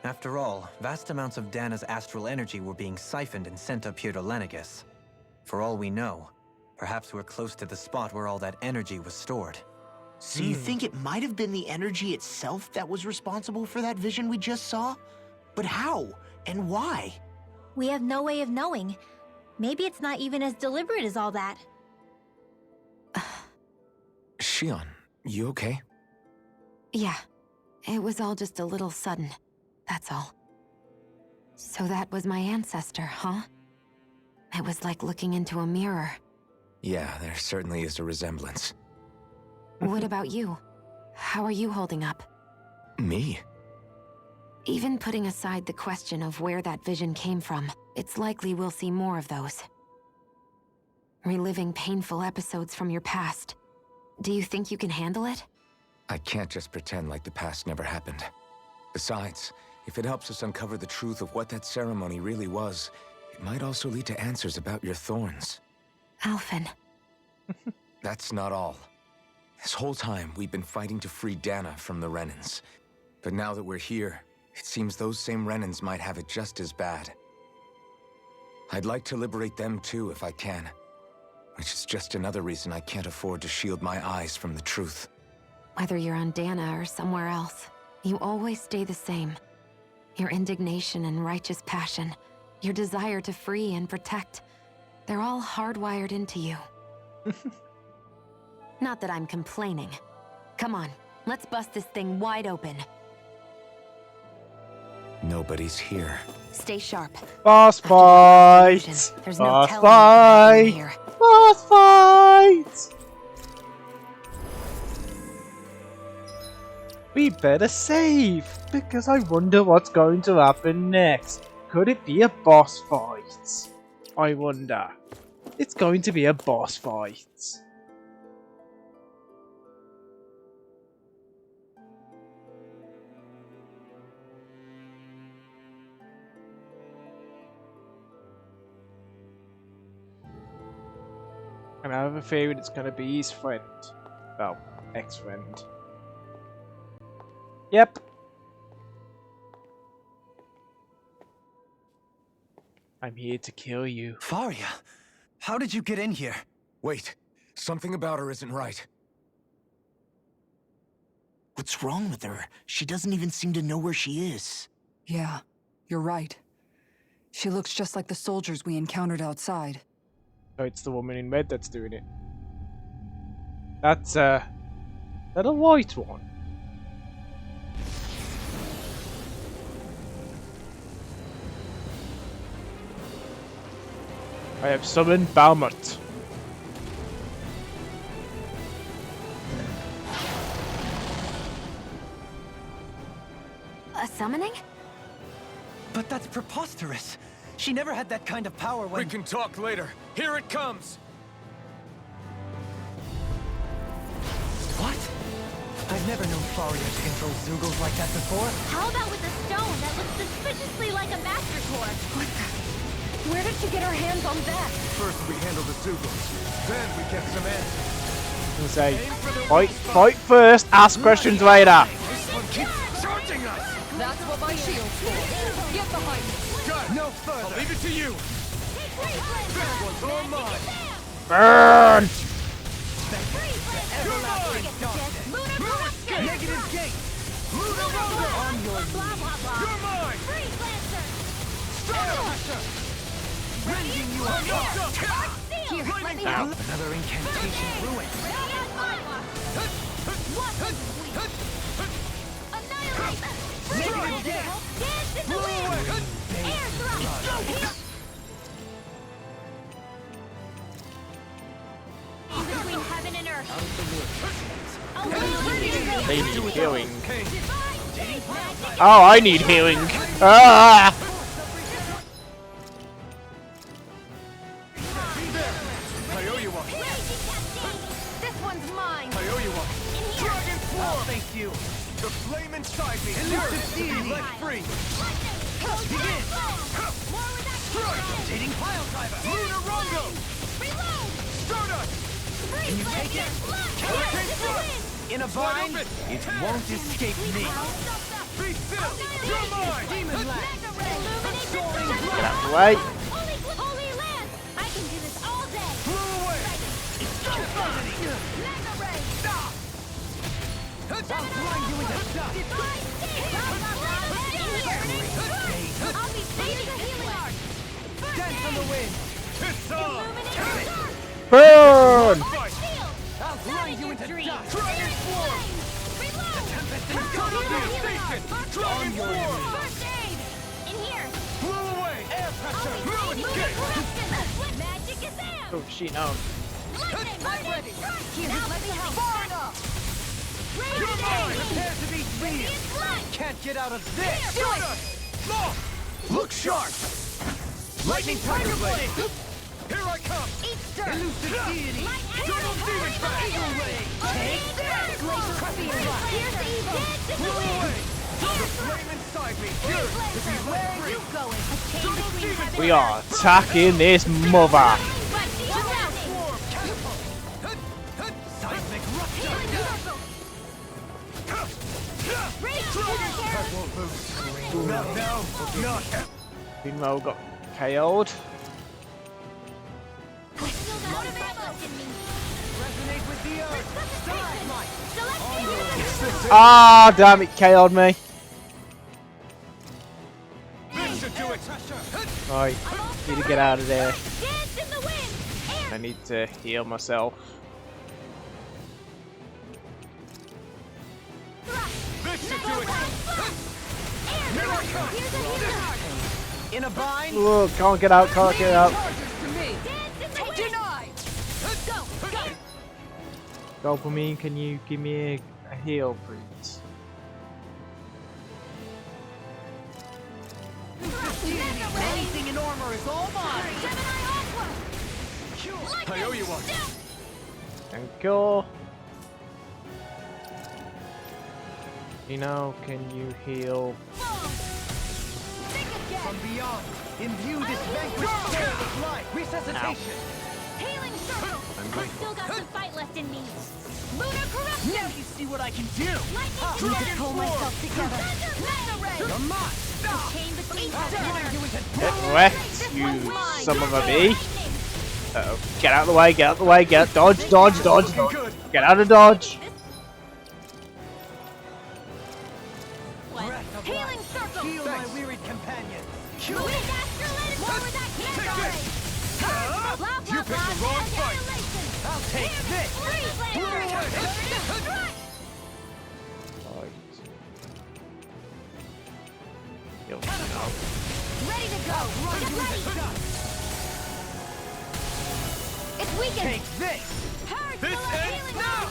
After all, vast amounts of Dana's astral energy were being siphoned and sent up here to Lenegis. For all we know, perhaps we're close to the spot where all that energy was stored.
So you think it might have been the energy itself that was responsible for that vision we just saw? But how? And why?
We have no way of knowing. Maybe it's not even as deliberate as all that.
Shion, you okay?
Yeah. It was all just a little sudden. That's all. So that was my ancestor, huh? It was like looking into a mirror.
Yeah, there certainly is a resemblance.
What about you? How are you holding up?
Me?
Even putting aside the question of where that vision came from, it's likely we'll see more of those. Reliving painful episodes from your past. Do you think you can handle it?
I can't just pretend like the past never happened. Besides, if it helps us uncover the truth of what that ceremony really was, it might also lead to answers about your thorns.
Alphen.
That's not all. This whole time, we've been fighting to free Dana from the Renans. But now that we're here, it seems those same Renans might have it just as bad. I'd like to liberate them too if I can. Which is just another reason I can't afford to shield my eyes from the truth.
Whether you're on Dana or somewhere else, you always stay the same. Your indignation and righteous passion, your desire to free and protect, they're all hardwired into you. Not that I'm complaining. Come on, let's bust this thing wide open.
Nobody's here.
Stay sharp.
Boss
After the explosion,
fight!
there's no
Boss
telling what could happen
fight!
here.
Boss fight! We better save, because I wonder what's going to happen next. Could it be a boss fight? I wonder. It's going to be a boss fight. And I have a feeling it's going to be his friend. Well, ex-friend. Yep. I'm here to kill you.
Faria, how did you get in here?
Wait, something about her isn't right.
What's wrong with her? She doesn't even seem to know where she is.
Yeah, you're right. She looks just like the soldiers we encountered outside.
Oh, it's the woman in red that's doing it. That's, that a white one? I have summoned Balmut.
A summoning?
But that's preposterous. She never had that kind of power when...
We can talk later. Here it comes!
What? I've never known Faria to control Zugos like that before.
How about with a stone that looks suspiciously like a Master Core?
What the? Where did she get her hands on that?
First we handle the Zugos, then we get some answers.
Say, fight first, ask questions later.
This one keeps charging us!
That's what my shield's for. Get behind me.
Got it!
No further.
I'll leave it to you! This one's all mine!
Burn!
Everlasting darkness. Negative gate.
Lunar Roller!
On your knees.
You're mine! Starter!
Rending you apart.
Here, let me
Ow.
help.
Another incantation ruined. Negative gate.
Blow away!
Between heaven and earth.
They need healing. Oh, I need healing. Ah!
I owe you one!
This one's mine.
I owe you one! Dragon Swarm!
Thank you.
The flame inside me yearns to be let free!
Begin. Rotating pile driver.
Lunar Rondo! Stardust!
Can you take it?
Hurricane Thrust!
In a bind,
open.
it won't escape me.
Be still! You're mine!
Demon Land.
Get out of the way.
Holy land! I can do this all day!
Blew away!
Mega ray!
I'll grind you into dust.
I'll be saving the healing art!
Dance on the wind.
It's on!
Burn!
Fight!
I'll grind you into dust.
Dragon Swarm!
Tempest and
Station! Dragon Swarm!
First aid! In here!
Blew away! Air pressure! Ruin gate!
Magic is there!
Oh, she knows.
I'm ready!
Here, let me help.
far enough.
You're mine!
Prepare to be seen. Can't get out of this.
Do it! Law! Look sharp! Lightning Tiger Blade! Here I come!
Elusive deity.
Turtle Demon Back!
Eagle Ray. Take this.
Blew away! The flame inside me yearns to be let free!
We are attacking this mother.
Seismic rupture.
That won't lose. No, not
Finmo got KO'd.
Resonate with the earth. Starlight.
Ah, damn it, KO'd me.
This should do it!
Right, need to get out of there. I need to heal myself.
This should do it! Here I come!
In a bind?
Whoa, can't get out, can't get out. Dopamine, can you give me a heal, please?
Anything in armor is all mine!
I owe you one.
Thank you. You know, can you heal?
From beyond, imbue this vanquished soul with life! Resuscitation!
Healing circle! I still got some fight left in me. Lunar corruption!
Now you see what I can do!
Lightning
Need to pull myself together.
You're mine!
The chain between
Get wrecked, you son of a bee. Uh-oh. Get out of the way, get out of the way, get dodge, dodge, dodge, dodge. Get out of dodge.
Healing circle!
Heal my wearied companion!
More with that cancer!
You picked the wrong fight.
I'll take this!
Ready to go! Get ready! It's weakened!
Take this!
This ends now!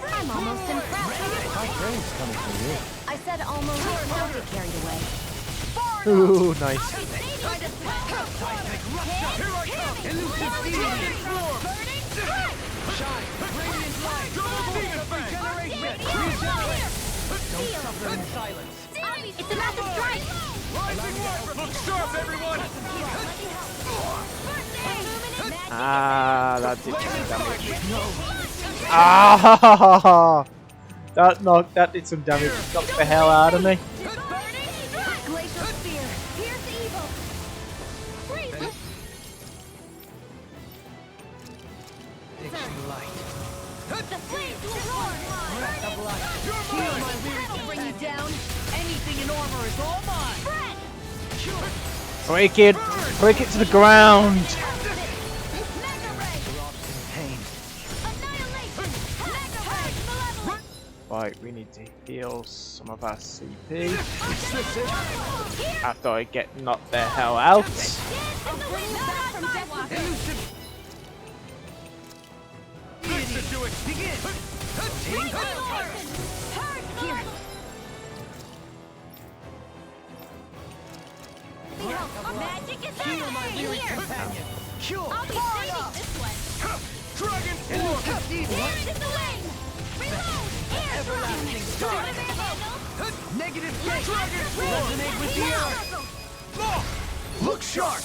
I'm almost impressed.
My brain's coming from you.
I said almost. Don't get carried away.
Ooh, nice.
Seismic rupture! Here I come! Elusive deity! Shine! Radiant light! Regeneration! Regenerate! Don't suffer in silence!
It's a massive strike!
Look sharp, everyone!
Ah, that did some damage. Ah, that did some damage. Knocked the hell out of me.
Glacial spear! Here's evil! Freeze!
Dixie light!
The flames will roar!
Breath of life! Heal my weary bring you down! Anything in armor is all mine!
Break it to the ground.
Pain.
Right, we need to heal some of our CP after I get knocked the hell out.
Begin!
Magic is
Heal my weary
here!
companion! Cure!
I'll be saving this one!
Dragon
Elusive deity!
Here's the wing! Reload!
Everlasting star! Negative gate! Resonate with the earth! Look sharp!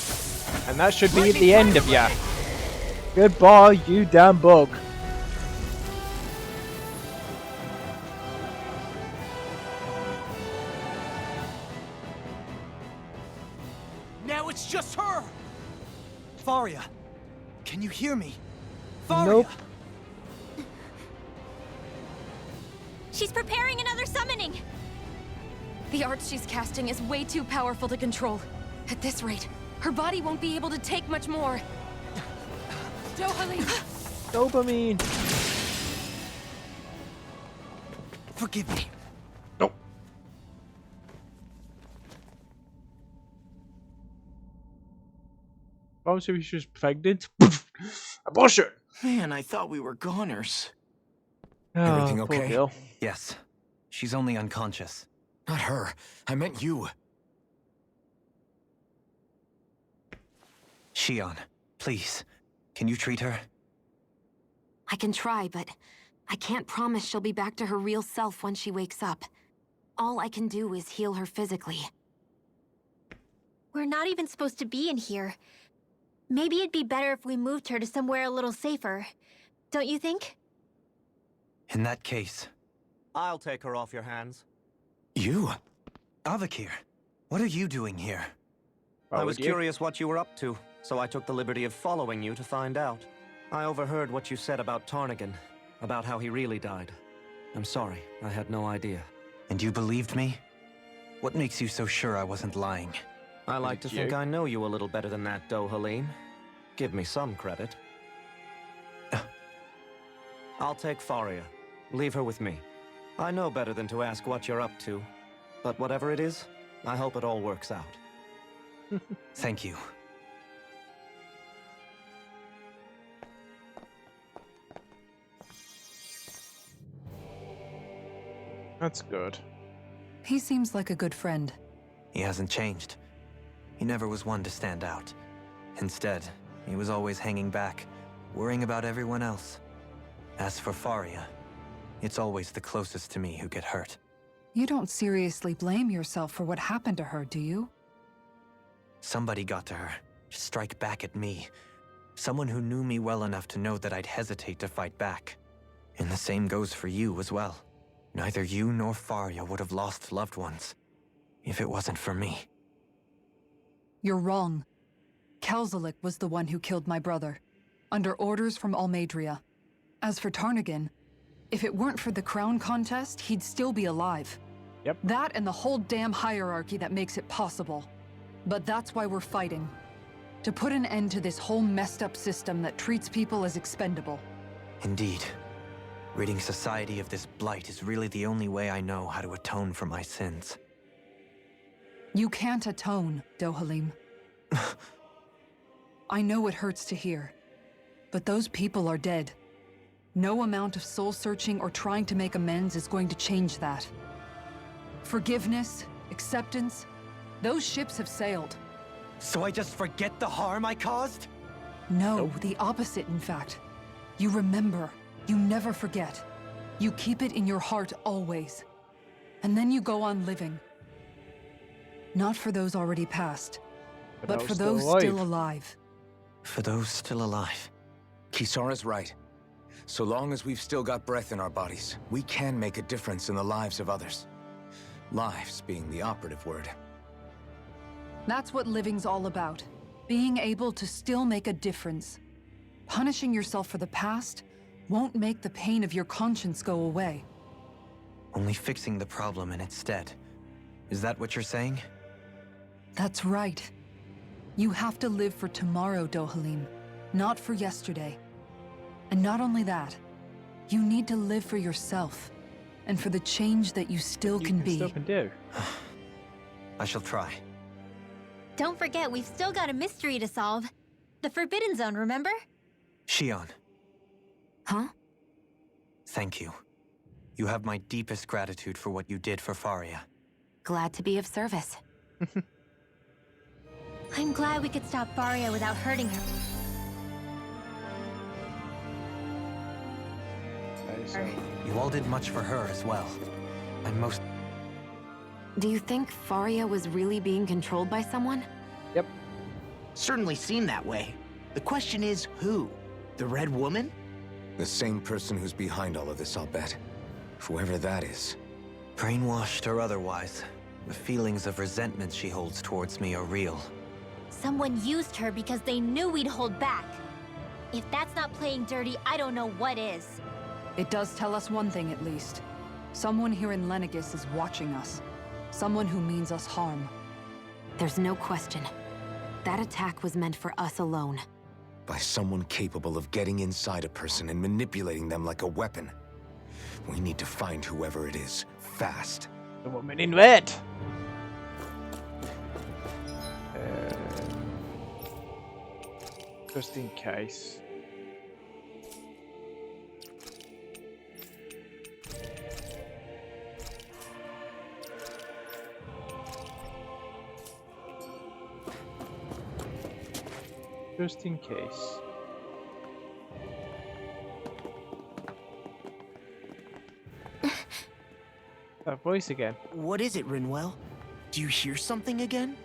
And that should be the end of ya. Goodbye, you damn bug.
Now it's just her! Faria, can you hear me? Faria!
Nope.
She's preparing another summoning!
The art she's casting is way too powerful to control. At this rate, her body won't be able to take much more. Dohalim!
Dopamine.
Forgive me.
Nope. Obviously, she was pregnant. Abortion.
Man, I thought we were goners.
Everything
Oh, poor
okay?
girl.
Yes. She's only unconscious.
Not her. I meant you.
Shion, please. Can you treat her?
I can try, but I can't promise she'll be back to her real self when she wakes up. All I can do is heal her physically.
We're not even supposed to be in here. Maybe it'd be better if we moved her to somewhere a little safer. Don't you think?
In that case,
I'll take her off your hands.
you? Avakir, what are you doing here?
I was curious what you were up to, so I took the liberty of following you to find out. I overheard what you said about Tarnigan, about how he really died. I'm sorry, I had no idea.
And you believed me? What makes you so sure I wasn't lying?
I like to think I know you a little better than that, Dohalim. Give me some credit. I'll take Faria. Leave her with me. I know better than to ask what you're up to. But whatever it is, I hope it all works out.
Thank you.
That's good.
He seems like a good friend.
He hasn't changed. He never was one to stand out. Instead, he was always hanging back, worrying about everyone else. As for Faria, it's always the closest to me who get hurt.
You don't seriously blame yourself for what happened to her, do you?
Somebody got to her, to strike back at me. Someone who knew me well enough to know that I'd hesitate to fight back. And the same goes for you as well. Neither you nor Faria would have lost loved ones if it wasn't for me.
You're wrong. Kelzelik was the one who killed my brother, under orders from Almeidria. As for Tarnagin, if it weren't for the crown contest, he'd still be alive.
Yep.
That and the whole damn hierarchy that makes it possible. But that's why we're fighting. To put an end to this whole messed up system that treats people as expendable.
Indeed. Ridding society of this blight is really the only way I know how to atone for my sins.
You can't atone, Dohalim. I know it hurts to hear, but those people are dead. No amount of soul-searching or trying to make amends is going to change that. Forgiveness, acceptance, those ships have sailed.
So I just forget the harm I caused?
No, the opposite, in fact. You remember. You never forget. You keep it in your heart always. And then you go on living. Not for those already past, but for those still alive.
For those still alive.
Kisara's right. So long as we've still got breath in our bodies, we can make a difference in the lives of others. Lives being the operative word.
That's what living's all about. Being able to still make a difference. Punishing yourself for the past won't make the pain of your conscience go away.
Only fixing the problem in its stead. Is that what you're saying?
That's right. You have to live for tomorrow, Dohalim, not for yesterday. And not only that, you need to live for yourself, and for the change that you still can be.
Still can do.
I shall try.
Don't forget, we've still got a mystery to solve. The Forbidden Zone, remember?
Shion.
Huh?
Thank you. You have my deepest gratitude for what you did for Faria.
Glad to be of service.
I'm glad we could stop Faria without hurting her.
Okay, so
You all did much for her as well. I'm most...
Do you think Faria was really being controlled by someone?
yep.
Certainly seemed that way. The question is, who? The Red Woman?
The same person who's behind all of this, I'll bet. Whoever that is.
Brainwashed or otherwise, the feelings of resentment she holds towards me are real.
Someone used her because they knew we'd hold back. If that's not playing dirty, I don't know what is.
It does tell us one thing at least. Someone here in Lenegis is watching us. Someone who means us harm.
There's no question. That attack was meant for us alone.
By someone capable of getting inside a person and manipulating them like a weapon. We need to find whoever it is, fast.
The woman in red. Just in case. Just in case. That voice again.
What is it, Rinwell? Do you hear something again?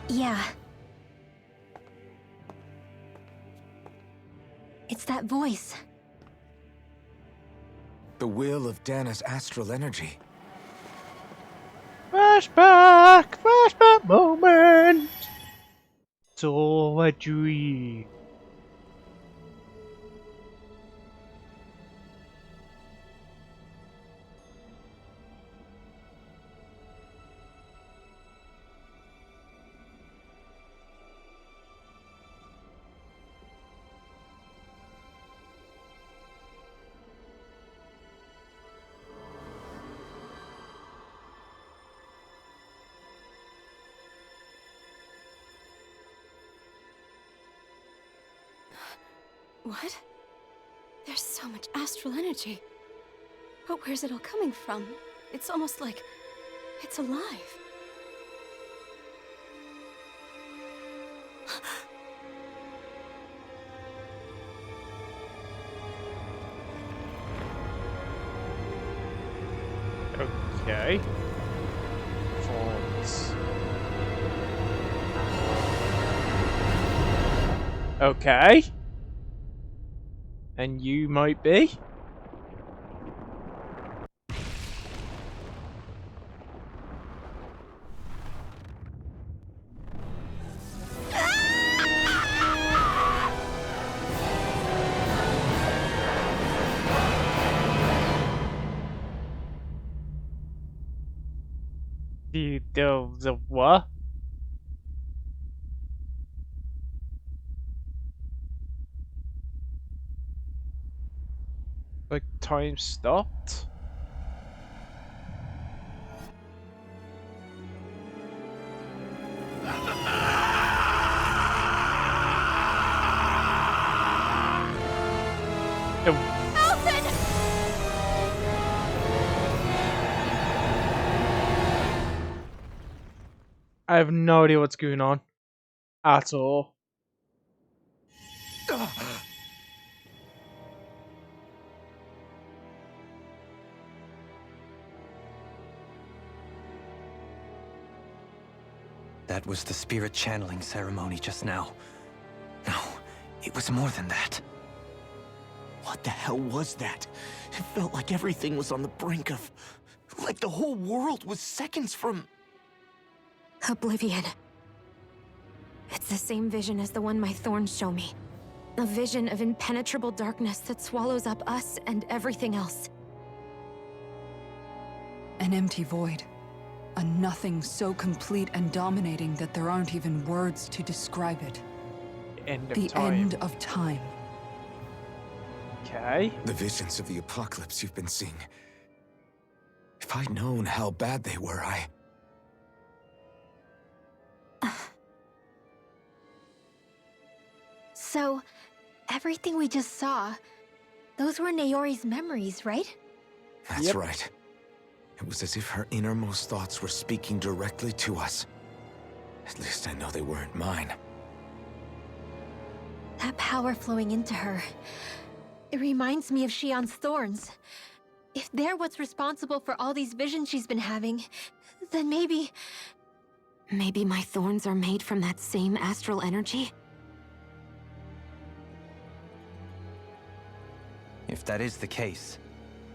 Yeah. It's that voice.
The will of Dana's astral energy.
Flashback! Flashback moment! It's all a dream.
What? There's so much astral energy. But where's it all coming from? It's almost like it's alive.
Okay. Thorns. Okay. And you might be? The what? Like time stopped? I have no idea what's going on at all.
That was the spirit channeling ceremony just now. No, it was more than that.
What the hell was that? It felt like everything was on the brink of... like the whole world was seconds from...
Oblivion. It's the same vision as the one my thorns show me. A vision of impenetrable darkness that swallows up us and everything else.
An empty void. A nothing so complete and dominating that there aren't even words to describe it.
The
end of time.
Okay.
The visions of the apocalypse you've been seeing. If I'd known how bad they were,
So, everything we just saw, those were Naori's memories, right?
That's right. It was as if her innermost thoughts were speaking directly to us. At least I know they weren't mine.
That power flowing into her, it reminds me of Shionne's thorns. If they're what's responsible for all these visions she's been having, then maybe...
Maybe my thorns are made from that same astral energy?
If that is the case,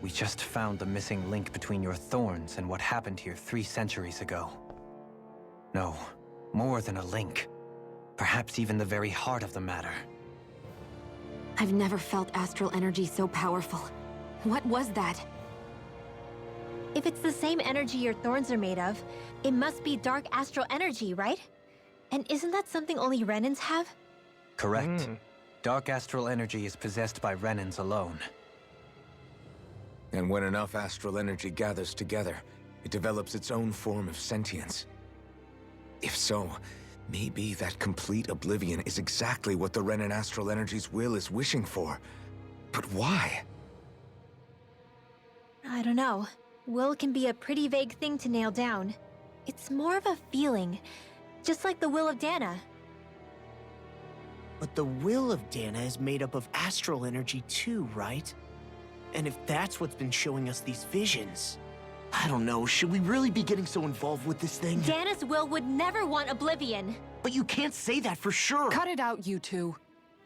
we just found the missing link between your thorns and what happened here 3 centuries ago. No, more than a link. Perhaps even the very heart of the matter.
I've never felt astral energy so powerful. What was that?
If it's the same energy your thorns are made of, it must be dark astral energy, right? And isn't that something only Renans have?
Correct. Dark astral energy is possessed by Renans alone.
And when enough astral energy gathers together, it develops its own form of sentience. If so, maybe that complete oblivion is exactly what the Renan astral energy's will is wishing for. But why?
I don't know. Will can be a pretty vague thing to nail down. It's more of a feeling, just like the will of Dana.
But the will of Dana is made up of astral energy too, right? And if that's what's been showing us these visions... I don't know, should we really be getting so involved with this thing?
Dana's will would never want Oblivion.
But you can't say that for sure.
Cut it out, you two.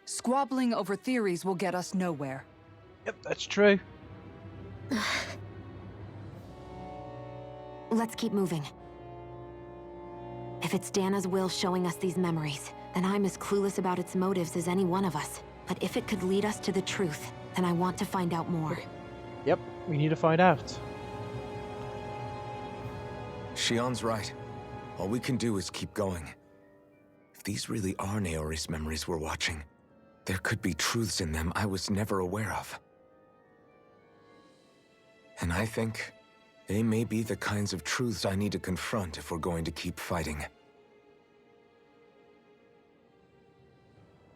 Squabbling over theories will get us nowhere.
Yep, that's true.
Let's keep moving. If it's Dana's will showing us these memories, then I'm as clueless about its motives as any one of us. But if it could lead us to the truth, then I want to find out more.
Yep, we need to find out.
Shionne's right. All we can do is keep going. If these really are Naori's memories we're watching, there could be truths in them I was never aware of. And I think they may be the kinds of truths I need to confront if we're going to keep fighting.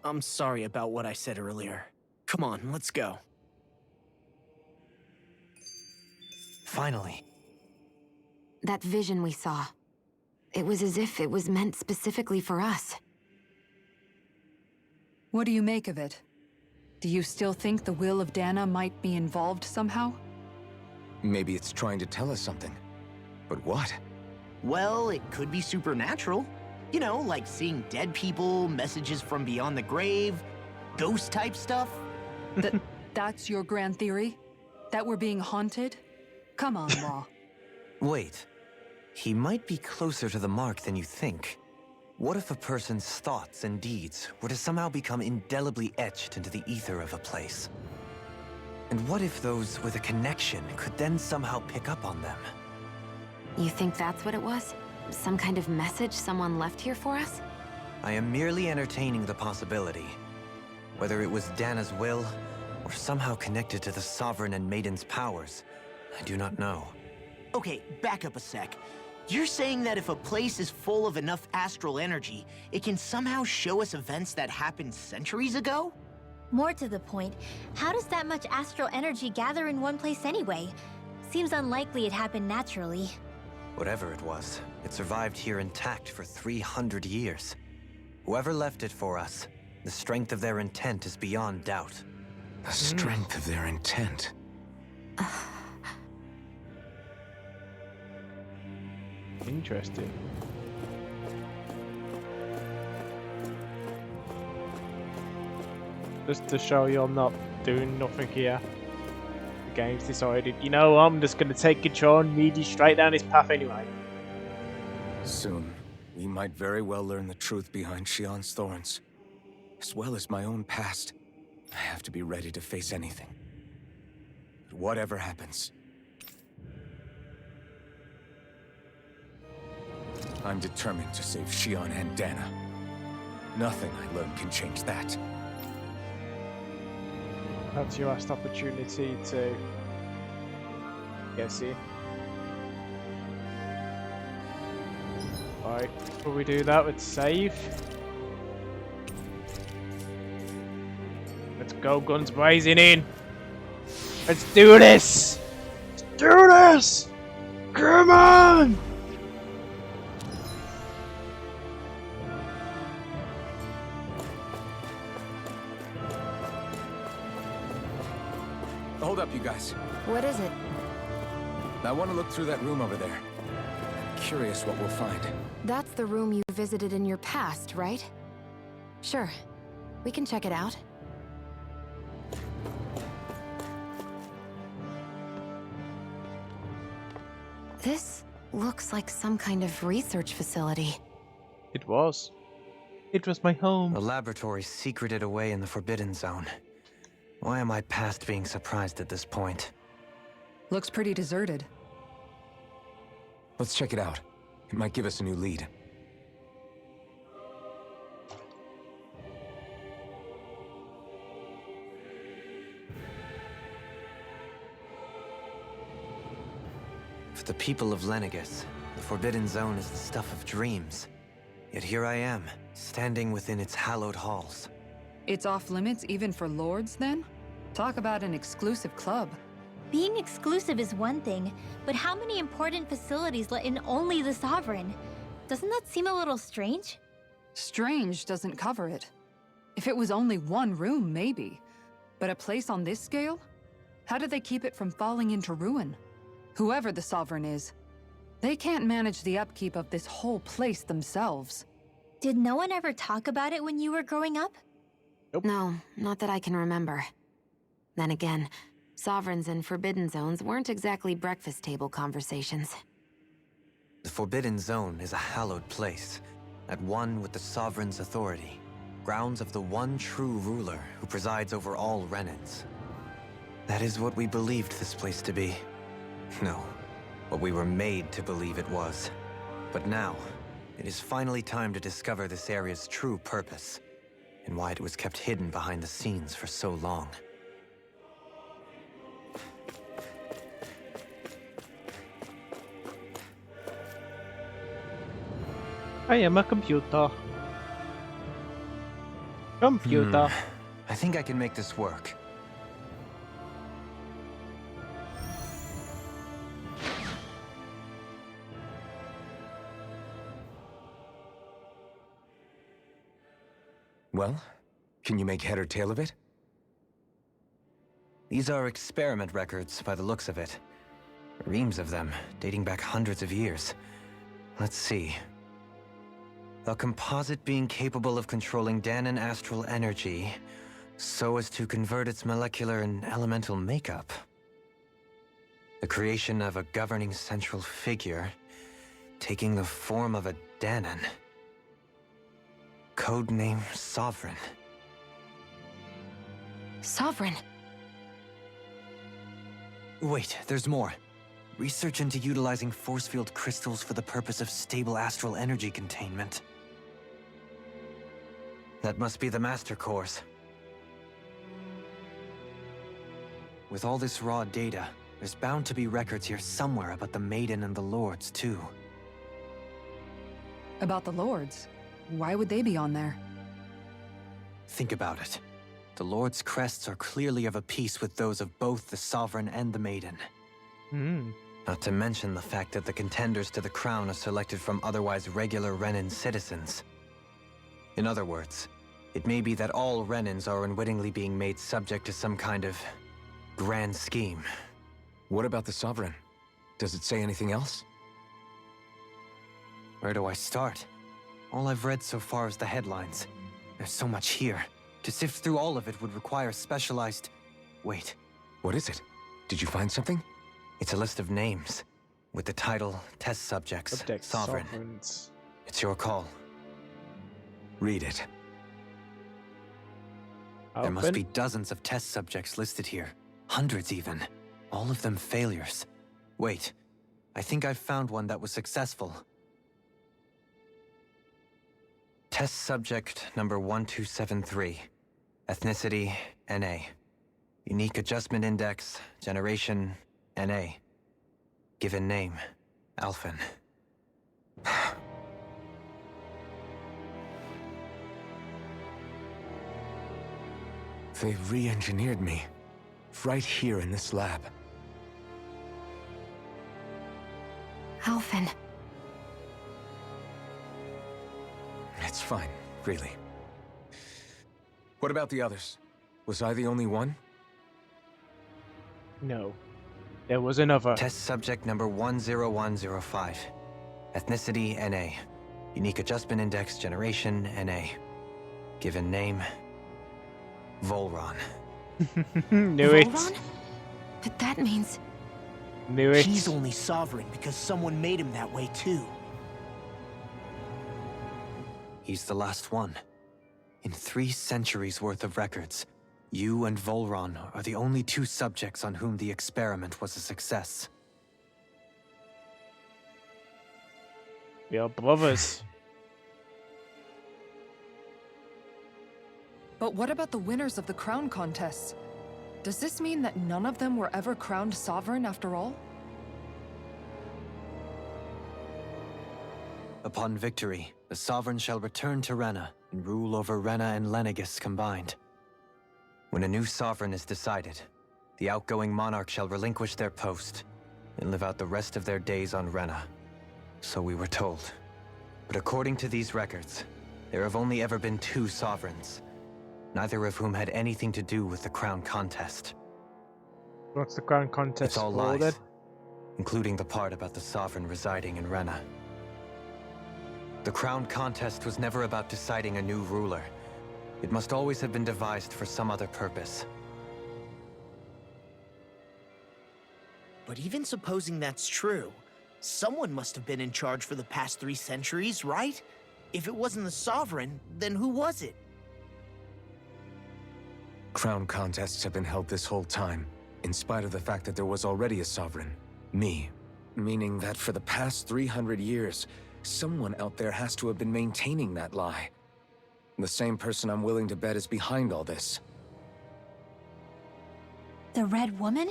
I'm sorry about what I said earlier. Come on, let's go.
Finally.
That vision we saw. It was as if it was meant specifically for us.
What do you make of it? Do you still think the will of Dana might be involved somehow?
Maybe it's trying to tell us something. But what?
Well, it could be supernatural. You know, like seeing dead people, messages from beyond the grave, ghost-type stuff.
That's your grand theory? That we're being haunted? Come on, Law.
Wait. He might be closer to the mark than you think. What if a person's thoughts and deeds were to somehow become indelibly etched into the ether of a place? And what if those with a connection could then somehow pick up on them?
You think that's what it was? Some kind of message someone left here for us?
I am merely entertaining the possibility. Whether it was Dana's will, or somehow connected to the Sovereign and Maiden's powers, I do not know.
Okay, back up a sec. You're saying that if a place is full of enough astral energy, it can somehow show us events that happened centuries ago?
More to the point, how does that much astral energy gather in one place anyway? Seems unlikely it happened naturally.
Whatever it was, it survived here intact for 300 years. Whoever left it for us, the strength of their intent is beyond doubt.
The strength of their intent.
Interesting. Just to show you I'm not doing nothing here. The game's decided, you know, I'm just going to take control and lead you straight down this path anyway.
Soon, we might very well learn the truth behind Shionne's thorns. As well as my own past. I have to be ready to face anything. But whatever happens, I'm determined to save Shionne and Dana. Nothing I learn can change that.
That's your last opportunity to guess it. Alright, before we do that, let's save. Let's go, guns blazing in. Let's do this! Let's do this! Come on!
Hold up, you guys.
What is it?
I want to look through that room over there. I'm curious what we'll find.
That's the room you visited in your past, right? Sure. We can check it out. This looks like some kind of research facility.
It was. It was my home.
A laboratory secreted away in the Forbidden Zone. Why am I past being surprised at this point?
Looks pretty deserted.
Let's check it out. It might give us a new lead.
For the people of Lenegis, the Forbidden Zone is the stuff of dreams. Yet here I am, standing within its hallowed halls.
It's off limits even for lords, then? Talk about an exclusive club.
Being exclusive is one thing, but how many important facilities let in only the Sovereign? Doesn't that seem a little strange?
Strange doesn't cover it. If it was only one room, maybe. But a place on this scale? How did they keep it from falling into ruin? Whoever the Sovereign is, they can't manage the upkeep of this whole place themselves.
Did no one ever talk about it when you were growing up?
Nope.
No, not that I can remember. Then again, Sovereigns and Forbidden Zones weren't exactly breakfast table conversations.
The Forbidden Zone is a hallowed place, at one with the Sovereign's authority, grounds of the one true ruler who presides over all Renans. That is what we believed this place to be. No, what we were made to believe it was. But now, it is finally time to discover this area's true purpose, and why it was kept hidden behind the scenes for so long.
I am a computer. Computer.
I think I can make this work.
Well, can you make head or tail of it?
These are experiment records by the looks of it. Reams of them, dating back hundreds of years. Let's see. A composite being capable of controlling Dahnan astral energy so as to convert its molecular and elemental makeup. The creation of a governing central figure taking the form of a Dahnan. Codename Sovereign.
Sovereign.
Wait, there's more. Research into utilizing force field crystals for the purpose of stable astral energy containment. That must be the Master Course. With all this raw data, there's bound to be records here somewhere about the Maiden and the Lords, too.
About the Lords? Why would they be on there?
Think about it. The Lord's crests are clearly of a piece with those of both the Sovereign and the Maiden. Not to mention the fact that the contenders to the crown are selected from otherwise regular Renan citizens. In other words, it may be that all Renans are unwittingly being made subject to some kind of grand scheme.
What about the Sovereign? Does it say anything else?
Where do I start? All I've read so far is the headlines. There's so much here. To sift through all of it would require specialized... Wait.
What is it? Did you find something?
It's a list of names, with the title Test Subjects, Sovereign.
Sovereigns.
It's your call.
Read it.
There must be dozens of test subjects listed here. Hundreds even. All of them failures. Wait, I think I've found one that was successful. Test subject number 1273. Ethnicity, NA. Unique adjustment index, generation, NA. Given name, Alphen.
They re-engineered me. Right here in this lab.
Alphen.
It's fine, really. What about the others? Was I the only one?
No. There was another.
Test subject number 10105. Ethnicity, NA. Unique adjustment index, generation, NA. Given name, Volron.
Knew it.
Volron? But that means...
Knew it.
He's only sovereign because someone made him that way too.
He's the last one. In 3 centuries worth of records, you and Volron are the only 2 subjects on whom the experiment was a success.
We are brothers.
But what about the winners of the crown contests? Does this mean that none of them were ever crowned sovereign after all?
Upon victory, the Sovereign shall return to Rena and rule over Rena and Lenegis combined. When a new Sovereign is decided, the outgoing monarch shall relinquish their post and live out the rest of their days on Rena. So we were told. But according to these records, there have only ever been 2 Sovereigns, neither of whom had anything to do with the crown contest.
What's the crown contest
It's all
for,
lies,
then?
including the part about the Sovereign residing in Rena. The crown contest was never about deciding a new ruler. It must always have been devised for some other purpose.
But even supposing that's true, someone must have been in charge for the past 3 centuries, right? If it wasn't the Sovereign, then who was it?
Crown contests have been held this whole time, in spite of the fact that there was already a Sovereign. Me. Meaning that for the past 300 years, someone out there has to have been maintaining that lie. The same person I'm willing to bet is behind all this.
The Red Woman?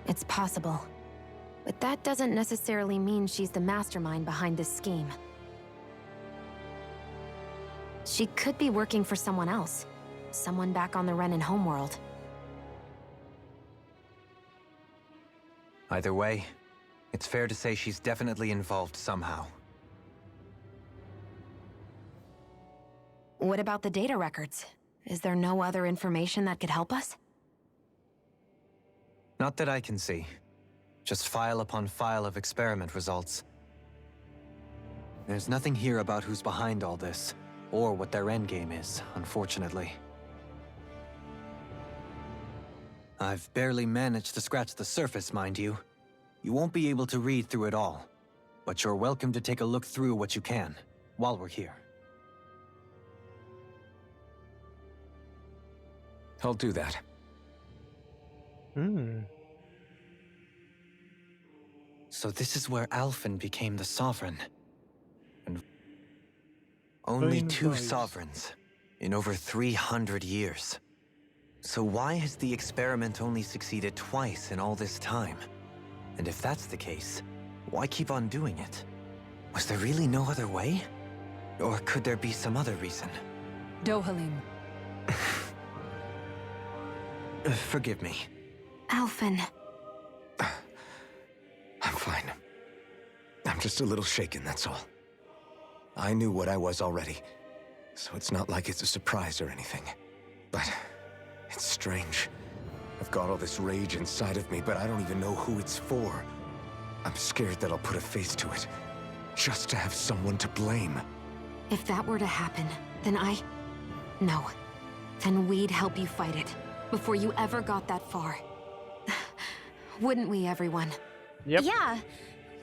It's possible. But that doesn't necessarily mean she's the mastermind behind this scheme. She could be working for someone else. Someone back on the Renan homeworld.
Either way, it's fair to say she's definitely involved somehow.
What about the data records? Is there no other information that could help us?
Not that I can see. Just file upon file of experiment results. There's nothing here about who's behind all this, or what their endgame is, unfortunately. I've barely managed to scratch the surface, mind you. You won't be able to read through it all, but you're welcome to take a look through what you can, while we're here.
I'll do that.
So this is where Alphen became the Sovereign. And only
Very
2
nice.
sovereigns in over 300 years. So why has the experiment only succeeded twice in all this time? And if that's the case, why keep on doing it? Was there really no other way? Or could there be some other reason?
Dohalim.
Forgive me.
Alphen.
I'm fine. I'm just a little shaken, that's all. I knew what I was already, so it's not like it's a surprise or anything. But it's strange. I've got all this rage inside of me, but I don't even know who it's for. I'm scared that I'll put a face to it, just to have someone to blame.
If that were to happen, then No. Then we'd help you fight it, before you ever got that far. Wouldn't we, everyone?
Yep.
Yeah,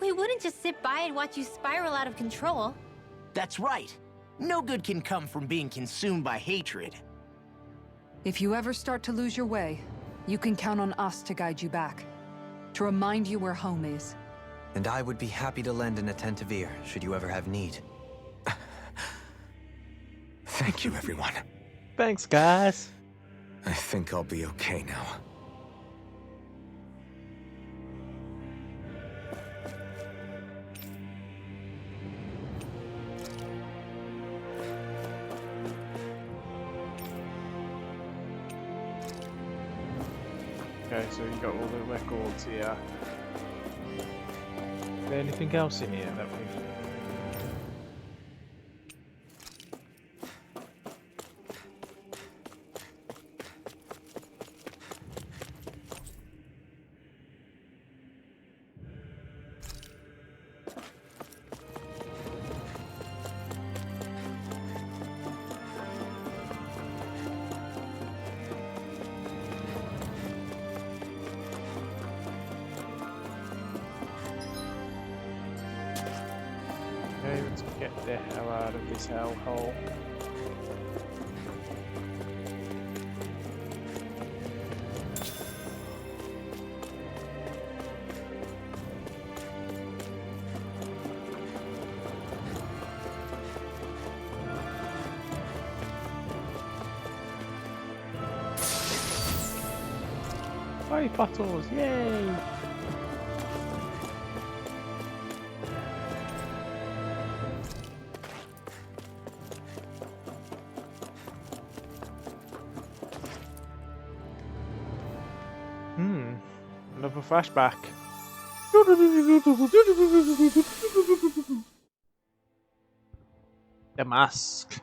we wouldn't just sit by and watch you spiral out of control.
That's right. No good can come from being consumed by hatred.
If you ever start to lose your way, you can count on us to guide you back. To remind you where home is.
And I would be happy to lend an attentive ear, should you ever have need.
Thank you, everyone.
Thanks, guys.
I think I'll be okay now.
Okay, so you got all the records here. Is there anything else in here that we... Okay, let's get the hell out of this hellhole. Fire battles, yay! Another flashback. The mask.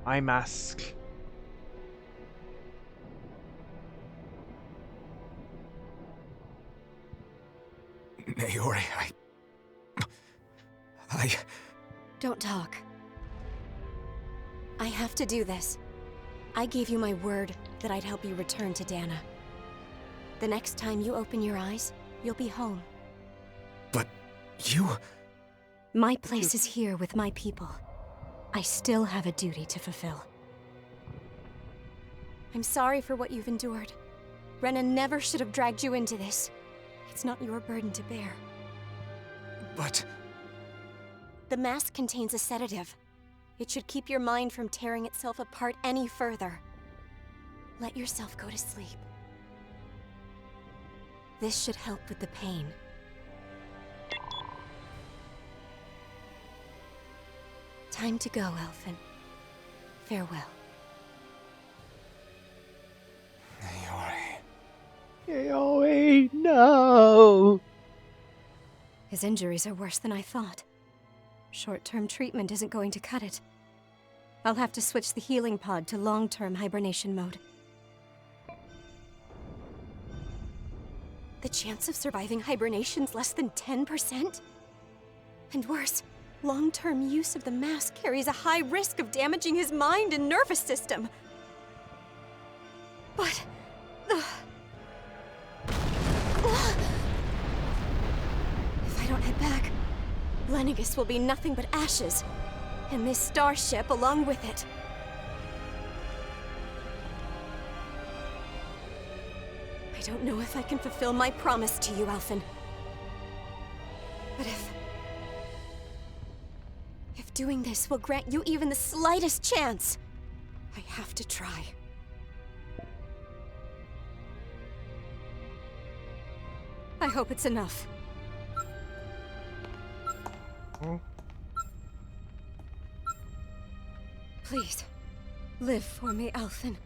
My mask.
Naori, I...
Don't talk. I have to do this. I gave you my word that I'd help you return to Dana. The next time you open your eyes, you'll be home.
But you...
My place is here with my people. I still have a duty to fulfill. I'm sorry for what you've endured. Renan never should have dragged you into this. It's not your burden to bear.
But...
The mask contains a sedative. It should keep your mind from tearing itself apart any further. Let yourself go to sleep. This should help with the pain. Time to go, Alphen. Farewell.
Naori, no!
His injuries are worse than I thought. Short-term treatment isn't going to cut it. I'll have to switch the healing pod to long-term hibernation mode. The chance of surviving hibernation's less than 10%? And worse, long-term use of the mask carries a high risk of damaging his mind and nervous system. But... if I don't head back, Lenegis will be nothing but ashes, and this starship along with it. I don't know if I can fulfill my promise to you, Alphen. But if doing this will grant you even the slightest chance, I have to try. I hope it's enough. Please, live for me, Alphen.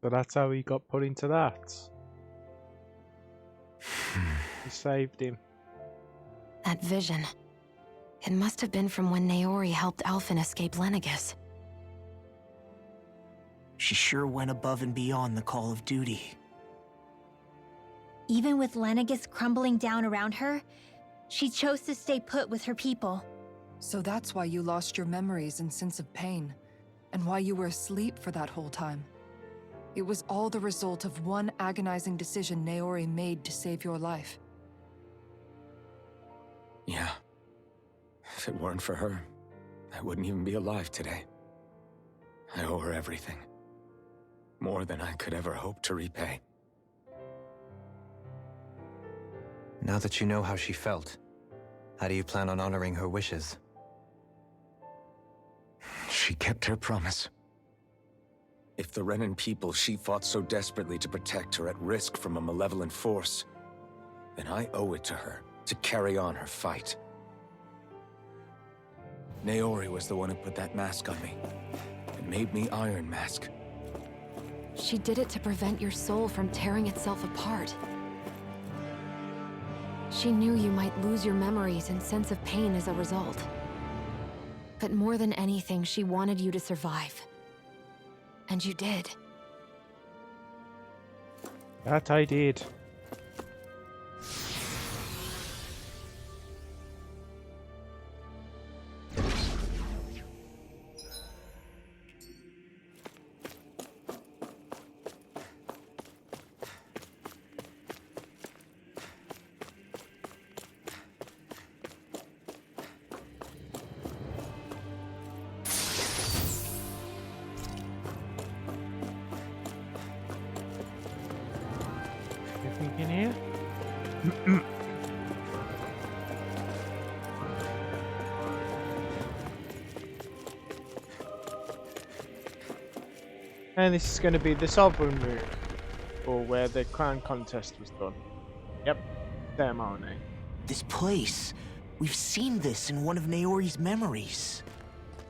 So that's how he got put into that. He saved him.
That vision. It must have been from when Naori helped Alphen escape Lenegis.
She sure went above and beyond the call of duty.
Even with Lenegis crumbling down around her, she chose to stay put with her people.
So that's why you lost your memories and sense of pain, and why you were asleep for that whole time. It was all the result of one agonizing decision Naori made to save your life.
Yeah. If it weren't for her, I wouldn't even be alive today. I owe her everything. More than I could ever hope to repay.
Now that you know how she felt, how do you plan on honoring her wishes?
She kept her promise. If the Renan people she fought so desperately to protect are at risk from a malevolent force, then I owe it to her to carry on her fight. Naori was the one who put that mask on me, and made me Iron Mask.
She did it to prevent your soul from tearing itself apart. She knew you might lose your memories and sense of pain as a result. But more than anything, she wanted you to survive. And you did.
That I did. Anything in here? And this is going to be the Sovereign Room, or where the crown contest was done. Yep, ceremony.
This place. We've seen this in one of Naori's memories.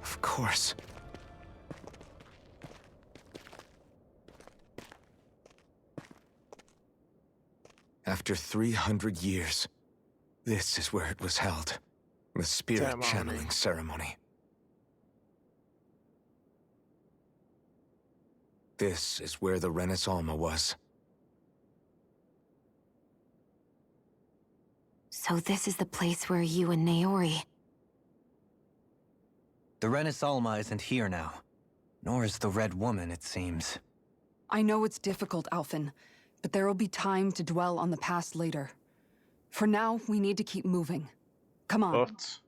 Of course. After 300 years, this is where it was held. The spirit channeling ceremony. This is where the Renis Alma was.
So this is the place where you and Naori...
The Renis Alma isn't here now. Nor is the Red Woman, it seems.
I know it's difficult, Alphen, but there will be time to dwell on the past later. For now, we need to keep moving. Come on.
But...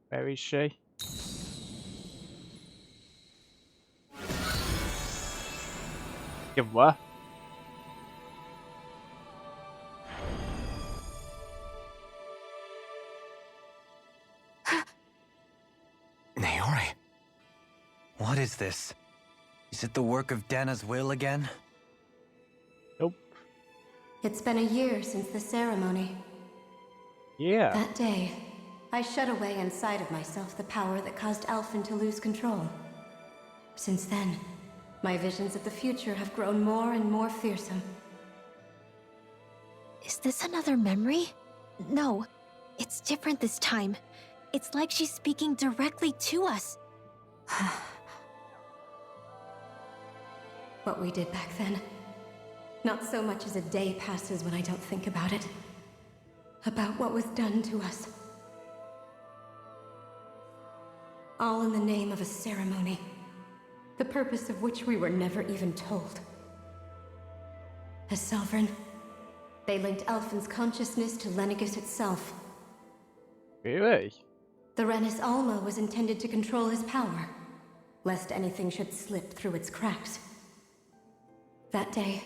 where is she? Give what?
Naori.
What is this? Is it the work of Dana's will again?
Nope.
It's been a year since the ceremony.
Yeah.
That day, I shut away inside of myself the power that caused Alphen to lose control. Since then, my visions of the future have grown more and more fearsome.
Is this another memory? No, It's different this time. It's like she's speaking directly to us.
What we did back then. Not so much as a day passes when I don't think about it. About what was done to us. All in the name of a ceremony. The purpose of which we were never even told. As Sovereign, they linked Alphen's consciousness to Lenegis itself.
Really?
The Renis Alma was intended to control his power, lest anything should slip through its cracks. That day,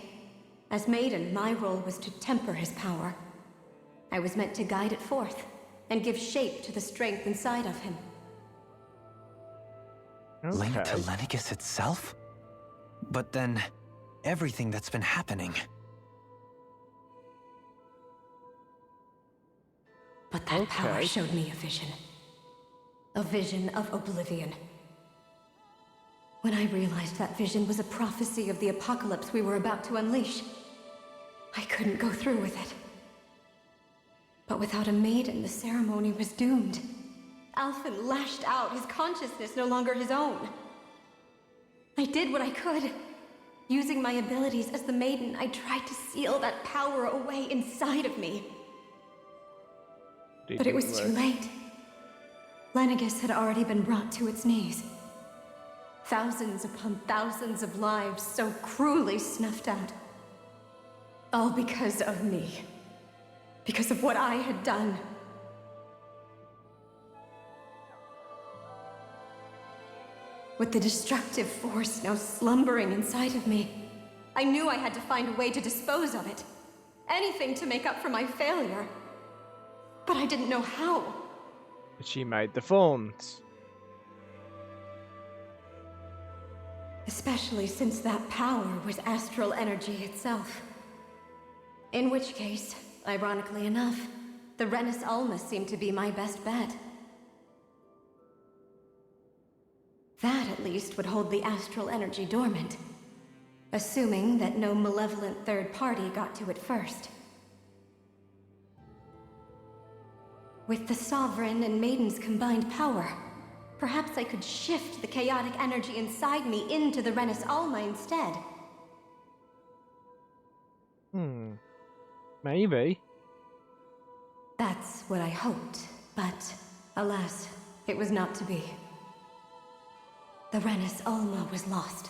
as Maiden, my role was to temper his power. I was meant to guide it forth, and give shape to the strength inside of him.
Okay.
Linked to Lenegis itself? But then, everything that's been happening.
But that power showed me a vision. A vision of oblivion. When I realized that vision was a prophecy of the apocalypse we were about to unleash, I couldn't go through with it. But without a maiden, the ceremony was doomed. Alphen lashed out, his consciousness no longer his own. I did what I could. Using my abilities as the maiden, I tried to seal that power away inside of me. But it was too late. Lenegis had already been brought to its knees. Thousands upon thousands of lives so cruelly snuffed out. All because of me. Because of what I had done. With the destructive force now slumbering inside of me, I knew I had to find a way to dispose of it. Anything to make up for my failure. But I didn't know how.
She made the thorns.
Especially since that power was astral energy itself. In which case, ironically enough, the Renis Alma seemed to be my best bet. That, at least, would hold the astral energy dormant. Assuming that no malevolent third party got to it first. With the Sovereign and Maiden's combined power, perhaps I could shift the chaotic energy inside me into the Renis Alma instead.
Maybe.
That's what I hoped, but alas, it was not to be. The Renis Alma was lost,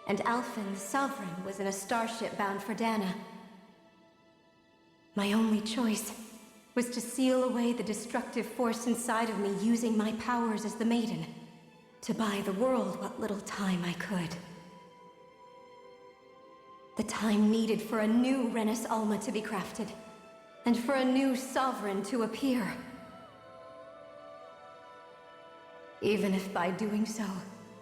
and Alphen, the Sovereign, was in a starship bound for Dana. My only choice was to seal away the destructive force inside of me using my powers as the Maiden, to buy the world what little time I could. The time needed for a new Renis Alma to be crafted, and for a new Sovereign to appear. Even if by doing so,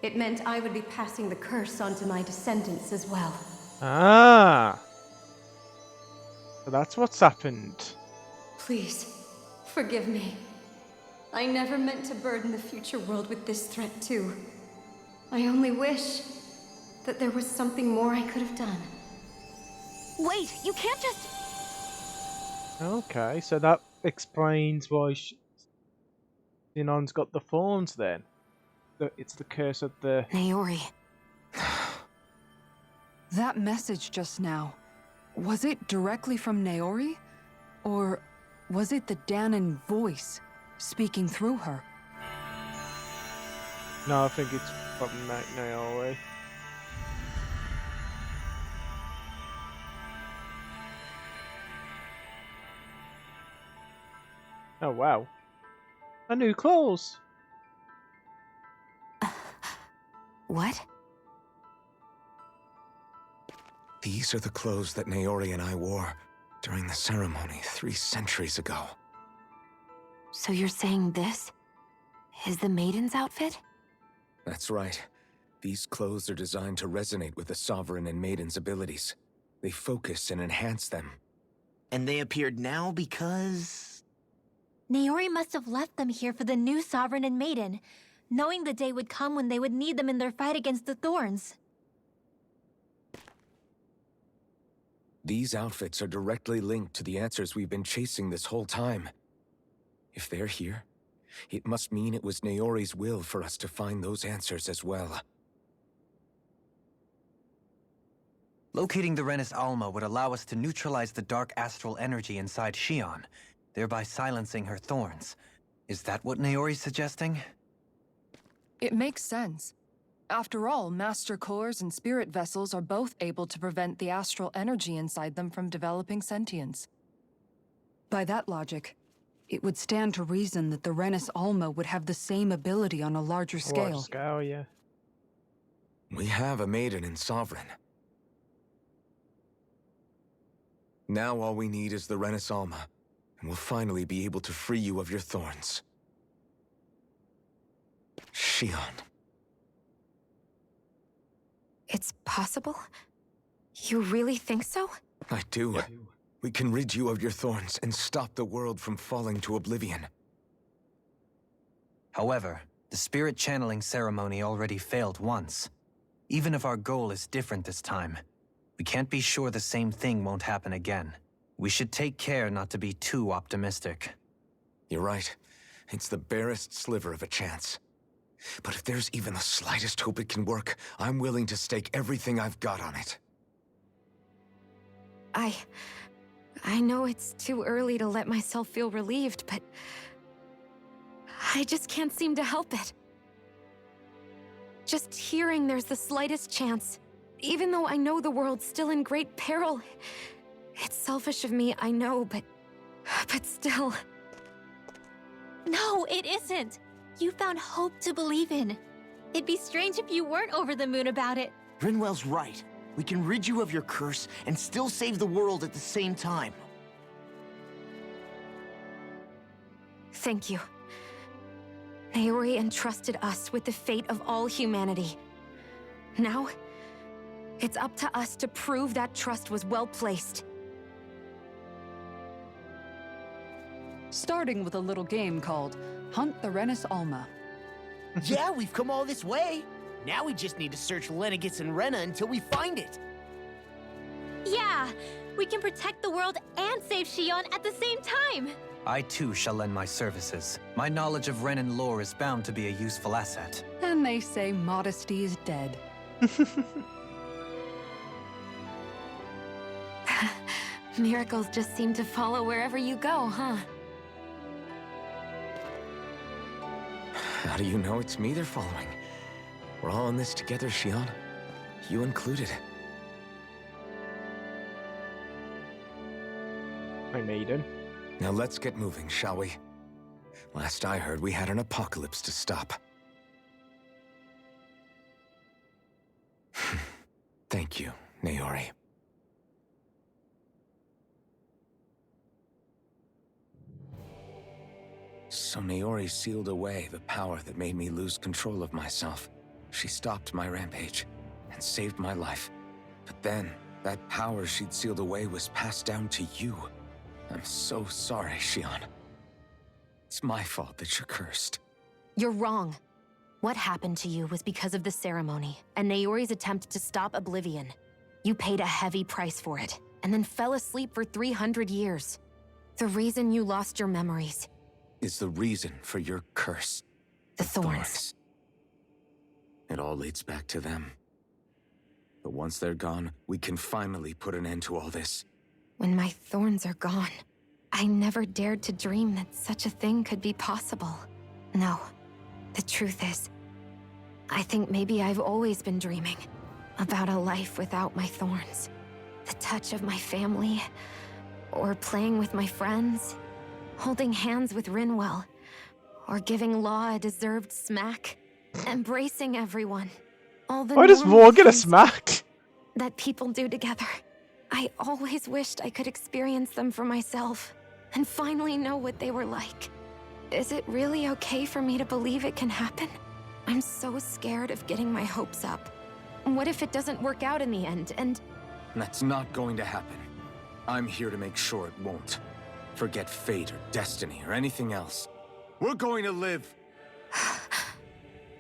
it meant I would be passing the curse onto my descendants as well.
Ah! So that's what's happened.
Please, forgive me. I never meant to burden the future world with this threat too. I only wish that there was something more I could have done.
Wait, you can't just...
Okay, so that explains why Xenon's got the thorns then. It's the curse of the...
Naori.
That message just now, was it directly from Naori? Or was it the Dahnan voice speaking through her?
No, I think it's from Naori. Oh wow. A new clothes.
What?
These are the clothes that Naori and I wore during the ceremony 3 centuries ago.
So you're saying this is the Maiden's outfit?
That's right. These clothes are designed to resonate with the Sovereign and Maiden's abilities. They focus and enhance them.
And they appeared now because...
Naori must have left them here for the new Sovereign and Maiden, knowing the day would come when they would need them in their fight against the Thorns.
These outfits are directly linked to the answers we've been chasing this whole time. If they're here, it must mean it was Naori's will for us to find those answers as well.
Locating the Renis Alma would allow us to neutralize the dark astral energy inside Shion, thereby silencing her thorns. Is that what Naori's suggesting?
It makes sense. After all, Master Cores and Spirit Vessels are both able to prevent the astral energy inside them from developing sentience. By that logic, it would stand to reason that the Renis Alma would have the same ability on a larger scale.
Large scale, yeah.
We have a maiden in Sovereign. Now all we need is the Renis Alma, and we'll finally be able to free you of your thorns. Shion.
It's possible? You really think so?
I do. We can rid you of your thorns and stop the world from falling to oblivion.
However, the spirit channeling ceremony already failed once. Even if our goal is different this time, we can't be sure the same thing won't happen again. We should take care not to be too optimistic.
You're right. It's the barest sliver of a chance. But if there's even the slightest hope it can work, I'm willing to stake everything I've got on it.
I know it's too early to let myself feel relieved, but I just can't seem to help it. Just hearing there's the slightest chance, even though I know the world's still in great peril. It's selfish of me, I know, but still.
No, it isn't. You found hope to believe in. It'd be strange if you weren't over the moon about it.
Rinwell's right. We can rid you of your curse and still save the world at the same time.
Thank you. Naori entrusted us with the fate of all humanity. Now, it's up to us to prove that trust was well placed.
Starting with a little game called Hunt the Renis Alma.
Yeah, we've come all this way. Now we just need to search Lenegis and Rena until we find it.
Yeah, we can protect the world and save Shion at the same time.
I too shall lend my services. My knowledge of Renin lore is bound to be a useful asset.
And they say modesty is dead.
Miracles just seem to follow wherever you go, huh?
How do you know it's me they're following? We're all in this together, Shion. You included.
My maiden.
Now let's get moving, shall we? Last I heard, we had an apocalypse to stop. Thank you, Naori. So Naori sealed away the power that made me lose control of myself. She stopped my rampage and saved my life. But then, that power she'd sealed away was passed down to you. I'm so sorry, Shion. It's my fault that you're cursed.
You're wrong. What happened to you was because of the ceremony and Naori's attempt to stop Oblivion. You paid a heavy price for it, and then fell asleep for 300 years. The reason you lost your memories
is the reason for your curse.
The thorns.
It all leads back to them. But once they're gone, we can finally put an end to all this.
When my thorns are gone, I never dared to dream that such a thing could be possible. No, the truth is, I think maybe I've always been dreaming about a life without my thorns. The touch of my family, or playing with my friends, holding hands with Rinwell, or giving Law a deserved smack, embracing everyone. All the
Why does
normal
Law get a
things
smack?
that people do together. I always wished I could experience them for myself, and finally know what they were like. Is it really okay for me to believe it can happen? I'm so scared of getting my hopes up. What if it doesn't work out in the end, and...
That's not going to happen. I'm here to make sure it won't. Forget fate or destiny or anything else. We're going to live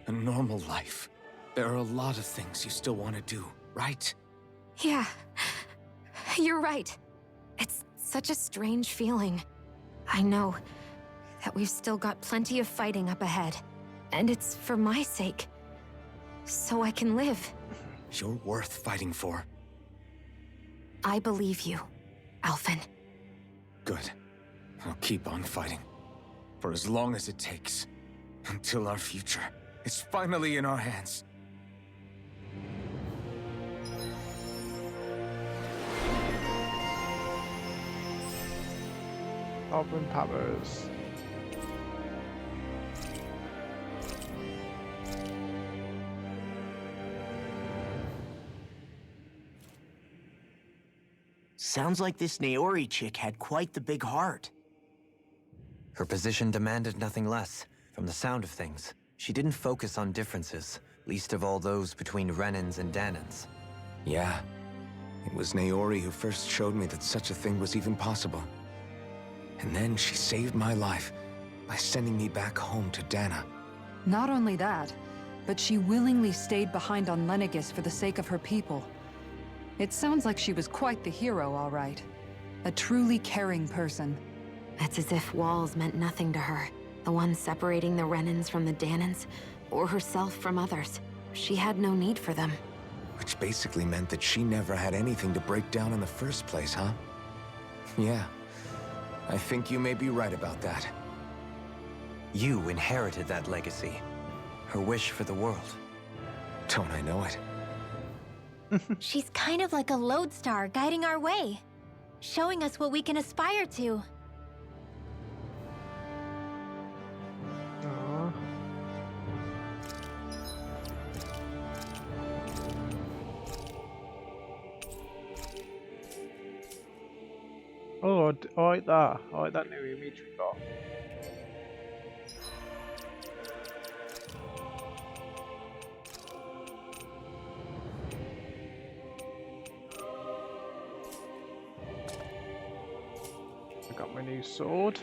a normal life. There are a lot of things you still want to do, right?
Yeah, you're right. It's such a strange feeling. I know, that we've still got plenty of fighting up ahead. And it's for my sake. So I can live.
You're worth fighting for.
I believe you, Alphen.
Good. I'll keep on fighting. For as long as it takes. Until our future is finally in our hands.
Sovereign powers.
Sounds like this Naori chick had quite the big heart.
Her position demanded nothing less. From the sound of things, she didn't focus on differences, least of all those between Renans and Dahnans.
Yeah. It was Naori who first showed me that such a thing was even possible. And then she saved my life by sending me back home to Dahna.
Not only that, but she willingly stayed behind on Lenegis for the sake of her people. It sounds like she was quite the hero, all right. A truly caring person.
It's as if walls meant nothing to her. The ones separating the Renans from the Dahnans, or herself from others. She had no need for them.
Which basically meant that she never had anything to break down in the first place, huh? Yeah. I think you may be right about that.
You inherited that legacy. Her wish for the world.
Don't I know it?
She's kind of like a lodestar guiding our way, showing us what we can aspire to.
Aww. Oh, I like that. I like that new image we got. I got my new sword.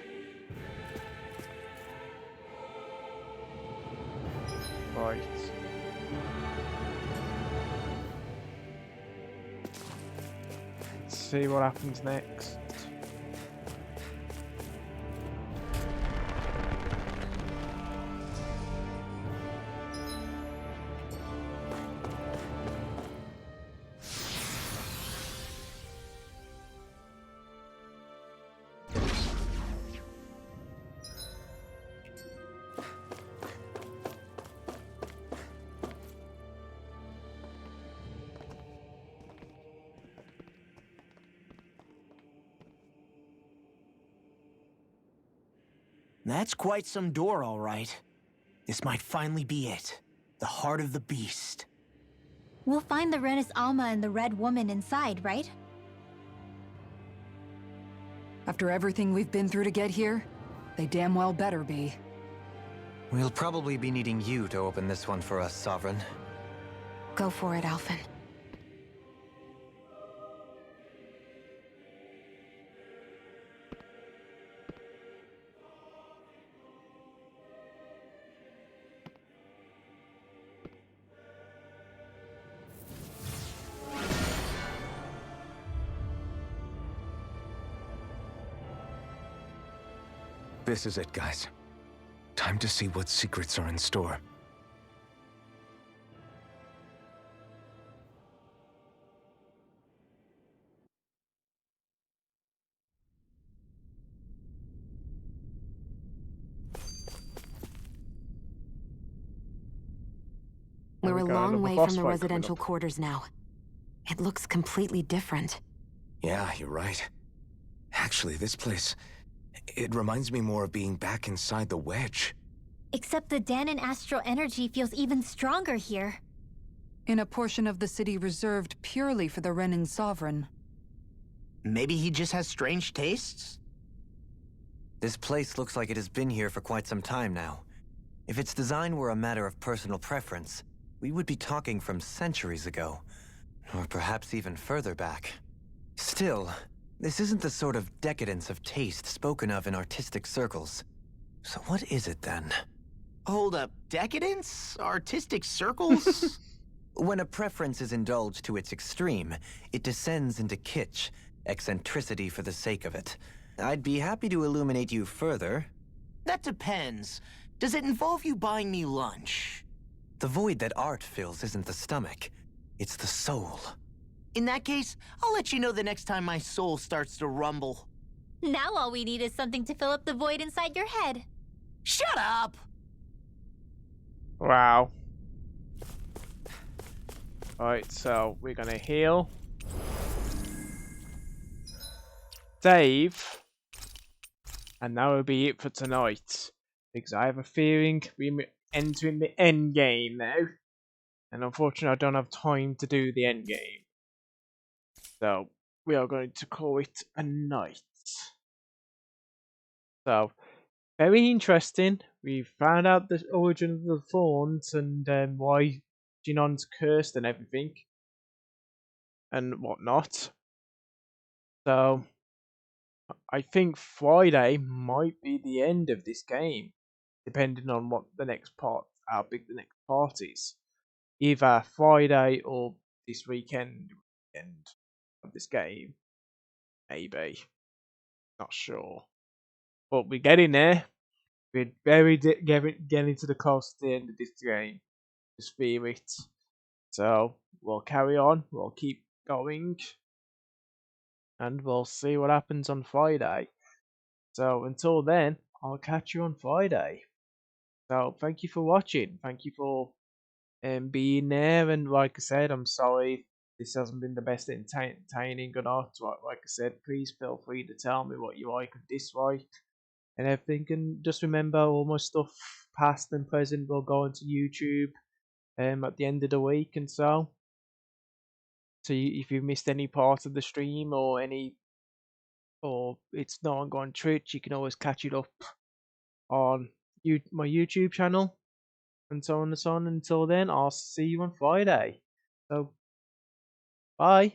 Right. Let's see what happens next.
That's quite some door, all right. This might finally be it. The heart of the beast.
We'll find the Renis Alma and the Red Woman inside, right?
After everything we've been through to get here, they damn well better be.
We'll probably be needing you to open this one for us, Sovereign.
Go for it, Alphen.
This is it, guys. Time to see what secrets are in store.
We're a long way from the residential quarters now. It looks completely different.
Yeah, you're right. Actually, this place... it reminds me more of being back inside the Wedge.
Except the Dahnan astral energy feels even stronger here.
In a portion of the city reserved purely for the Renan Sovereign.
Maybe he just has strange tastes?
This place looks like it has been here for quite some time now. If its design were a matter of personal preference, we would be talking from centuries ago. Or perhaps even further back. Still, this isn't the sort of decadence of taste spoken of in artistic circles. So what is it then?
Hold up, decadence? Artistic circles?
When a preference is indulged to its extreme, it descends into kitsch, eccentricity for the sake of it. I'd be happy to illuminate you further.
That depends. Does it involve you buying me lunch?
The void that art fills isn't the stomach, it's the soul.
In that case, I'll let you know the next time my soul starts to rumble.
Now all we need is something to fill up the void inside your head.
Shut up!
Wow. Alright, so we're gonna heal. Save. And that will be it for tonight. Because I have a feeling we're entering the end game now. And unfortunately I don't have time to do the end game. So we are going to call it a night. So very interesting. We found out the origin of the thorns and why Jinon's cursed and everything. And whatnot. So I think Friday might be the end of this game. Depending on what the next part, how big the next part is. Either Friday or this weekend end of this game. Maybe. Not sure. But we're getting there. We're very getting to the close to the end of this game. Just feel it. So we'll carry on. We'll keep going. And we'll see what happens on Friday. So until then, I'll catch you on Friday. So thank you for watching. Thank you for being there. And like I said, I'm sorry this hasn't been the best entertaining or not. Like I said, please feel free to tell me what you like and dislike and everything. And just remember, all my stuff, past and present, will go onto YouTube at the end of the week and so. So if you missed any part of the stream or it's not on Twitch, you can always catch it up on my YouTube channel and so on and so on. Until then, I'll see you on Friday. So, bye.